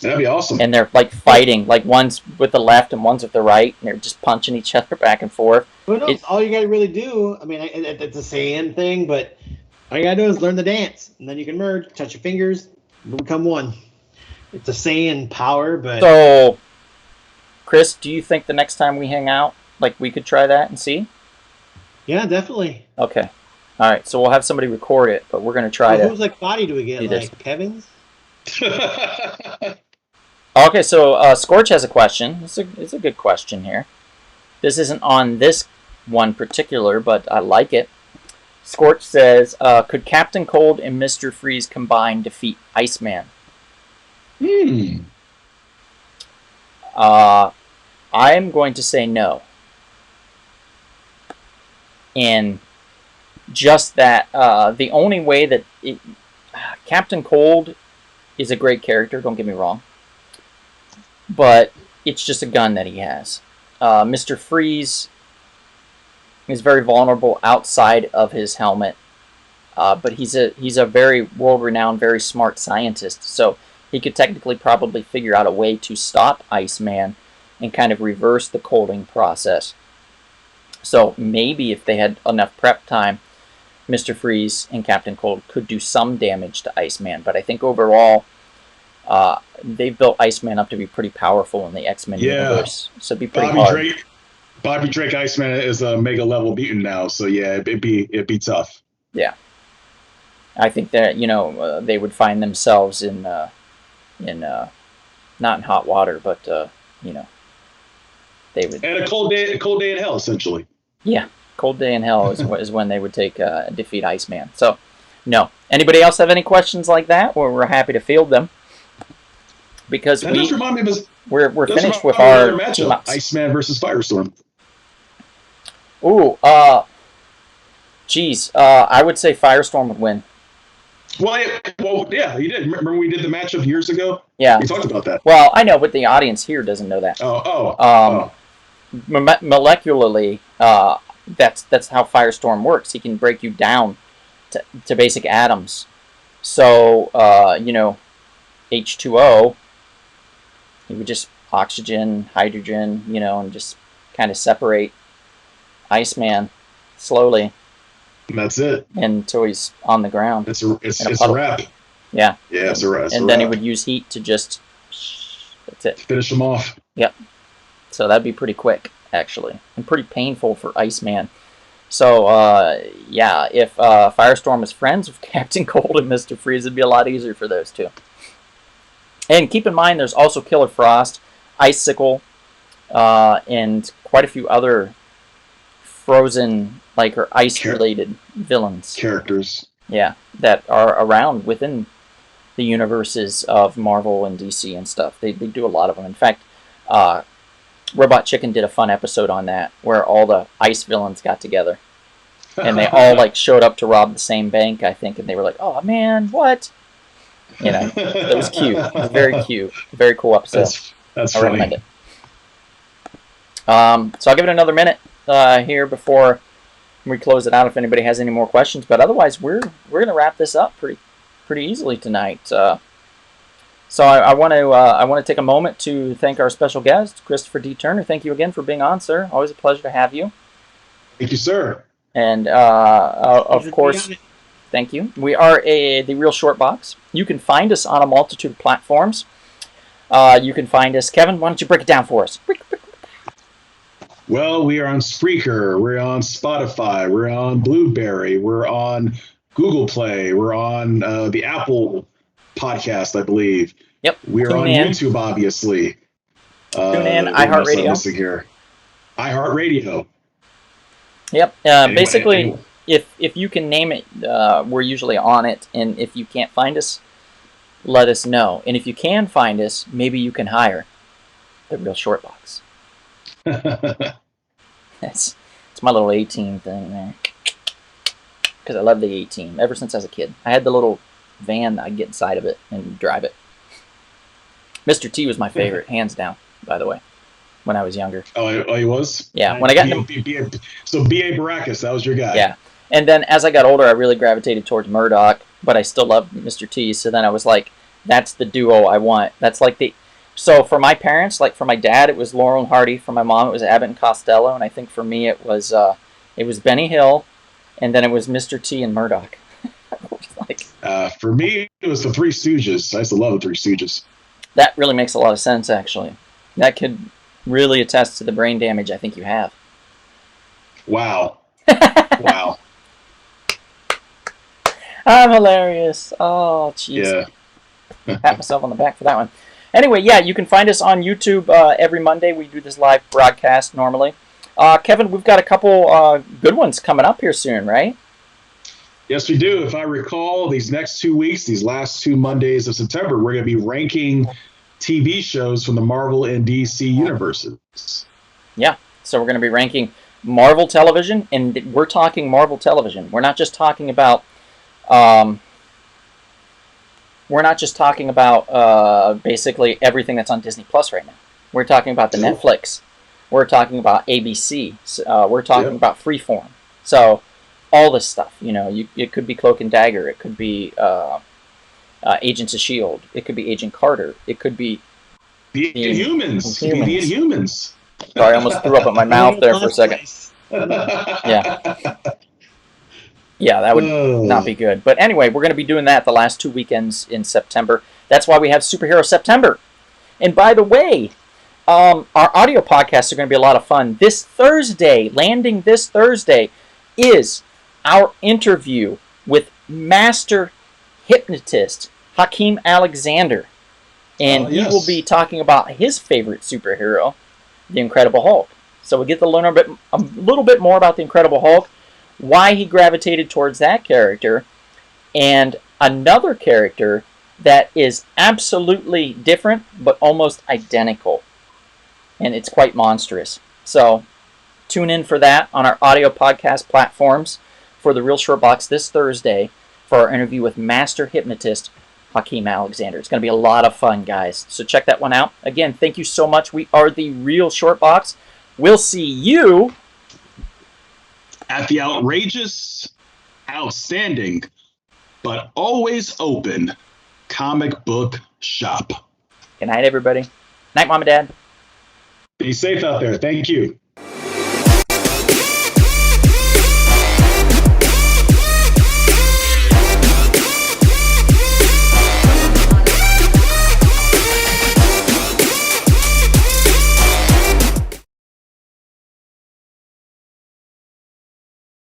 B: That'd be awesome.
A: And they're like fighting, like one's with the left and one's with the right, and they're just punching each other back and forth.
C: Who knows? All you gotta really do, I mean, it's a Saiyan thing, but all you gotta do is learn the dance, and then you can merge, touch your fingers, become one. It's a Saiyan power, but...
A: So, Chris, do you think the next time we hang out, like, we could try that and see?
C: Yeah, definitely.
A: Okay. All right, so we'll have somebody record it, but we're going to try to...
C: Whose, like, body do we get? Like, Kevin's?
A: Okay, so Scorch has a question. It's a good question here. This isn't on this one particular, but I like it. Scorch says, could Captain Cold and Mr. Freeze combine defeat Iceman? I'm going to say no. And just that, the only way that... Captain Cold is a great character, don't get me wrong. But it's just a gun that he has. Mr. Freeze is very vulnerable outside of his helmet. But he's a very world-renowned, very smart scientist. So he could technically probably figure out a way to stop Iceman and kind of reverse the colding process. So maybe if they had enough prep time, Mr. Freeze and Captain Cold could do some damage to Iceman. But I think overall... they've built Iceman up to be pretty powerful in the X-Men universe, so it'd be pretty hard.
B: Bobby Drake Iceman is a mega level mutant now, so yeah, it'd be tough.
A: Yeah, I think that they would find themselves in not in hot water, but they would.
B: And a cold day in hell, essentially.
A: Yeah, cold day in hell is when they would defeat Iceman. So, no. Anybody else have any questions like that? Well, we're happy to field them. Because
B: that does remind me of
A: we're finished with our
B: matchup, Iceman versus Firestorm.
A: Ooh, I would say Firestorm would win.
B: Well, yeah, you did. Remember we did the matchup years ago?
A: Yeah.
B: We talked about that.
A: Well, I know, but the audience here doesn't know that. Molecularly, that's how Firestorm works. He can break you down to basic atoms. So, H2O, he would just oxygen, hydrogen, and just kind of separate Iceman slowly.
B: And that's it.
A: Until he's on the ground.
B: It's a wrap.
A: Yeah.
B: Yeah, it's a wrap.
A: And then he would use heat to just... That's it.
B: Finish him off.
A: Yep. So that'd be pretty quick, actually. And pretty painful for Iceman. So, if Firestorm was friends with Captain Cold and Mr. Freeze, it'd be a lot easier for those two. And keep in mind, there's also Killer Frost, Icicle, and quite a few other frozen, like, or ice-related villains.
B: Characters.
A: Yeah, that are around within the universes of Marvel and DC and stuff. They do a lot of them. In fact, Robot Chicken did a fun episode on that, where all the ice villains got together. And they all, like, showed up to rob the same bank, I think, and they were like, "Oh, man, what?" You know, it was cute. It was very cute. Very cool episode.
B: That's
A: I
B: funny.
A: recommend it. So I'll give it another minute here before we close it out if anybody has any more questions. But otherwise, we're going to wrap this up pretty easily tonight. So I want to take a moment to thank our special guest, Christopher D. Turner. Thank you again for being on, sir. Always a pleasure to have you.
B: Thank you, sir.
A: And of course, thank you. We are the Real Short Box. You can find us on a multitude of platforms. You can find us. Kevin, why don't you break it down for us?
B: Well, we are on Spreaker, we're on Spotify, we're on Blueberry, we're on Google Play, we're on the Apple podcast, I believe.
A: Yep.
B: We're on YouTube, obviously.
A: Tune in, iHeartRadio.
B: iHeartRadio.
A: Yep. Basically, if you can name it, we're usually on it. And if you can't find us, let us know. And if you can find us, maybe you can hire the Real Short Box. It's my little A-Team thing there. Because I love the A-Team ever since I was a kid. I had the little van that I'd get inside of it and drive it. Mr. T was my favorite, hands down, by the way, when I was younger.
B: Oh, he was?
A: Yeah. When I got
B: So B.A. Baracus, that was your guy.
A: Yeah. And then as I got older, I really gravitated towards Murdoch, but I still loved Mr. T. So then I was like, that's the duo I want. That's like the... So for my parents, like for my dad, it was Laurel and Hardy. For my mom, it was Abbott and Costello. And I think for me, it was Benny Hill, and then it was Mr. T and Murdoch.
B: For me, it was the Three Stooges. I used to love the Three Stooges.
A: That really makes a lot of sense, actually. That could really attest to the brain damage I think you have.
B: Wow. Wow.
A: I'm hilarious. Oh, jeez.
B: Yeah.
A: Pat myself on the back for that one. Anyway, yeah, you can find us on YouTube every Monday. We do this live broadcast normally. Kevin, we've got a couple good ones coming up here soon, right?
B: Yes, we do. If I recall, these next 2 weeks, these last 2 Mondays of September, we're going to be ranking TV shows from the Marvel and DC universes. Yeah,
A: so we're going to be ranking Marvel television, and we're talking Marvel television. We're not just talking about... basically everything that's on Disney Plus right now. We're talking about the Netflix. We're talking about ABC. We're talking about Freeform. So all this stuff, it could be Cloak and Dagger. It could be Agents of S.H.I.E.L.D. It could be Agent Carter. It could be
B: the Inhumans. The Inhumans.
A: Sorry, I almost threw up in my mouth there for a second. Yeah. Yeah, that would not be good. But anyway, we're going to be doing that the last 2 weekends in September. That's why we have Superhero September. And by the way, our audio podcasts are going to be a lot of fun. This Thursday, landing this Thursday, is our interview with master hypnotist Hakeem Alexander. And he will be talking about his favorite superhero, the Incredible Hulk. So we get to learn a little bit more about the Incredible Hulk, why he gravitated towards that character, and another character that is absolutely different but almost identical. And it's quite monstrous. So tune in for that on our audio podcast platforms for the Real Short Box this Thursday for our interview with master hypnotist Hakeem Alexander. It's going to be a lot of fun, guys. So check that one out. Again, thank you so much. We are the Real Short Box. We'll see you
B: at the outrageous, outstanding, but always open comic book shop.
A: Good night, everybody. Night, Mom and Dad.
B: Be safe out there. Thank you.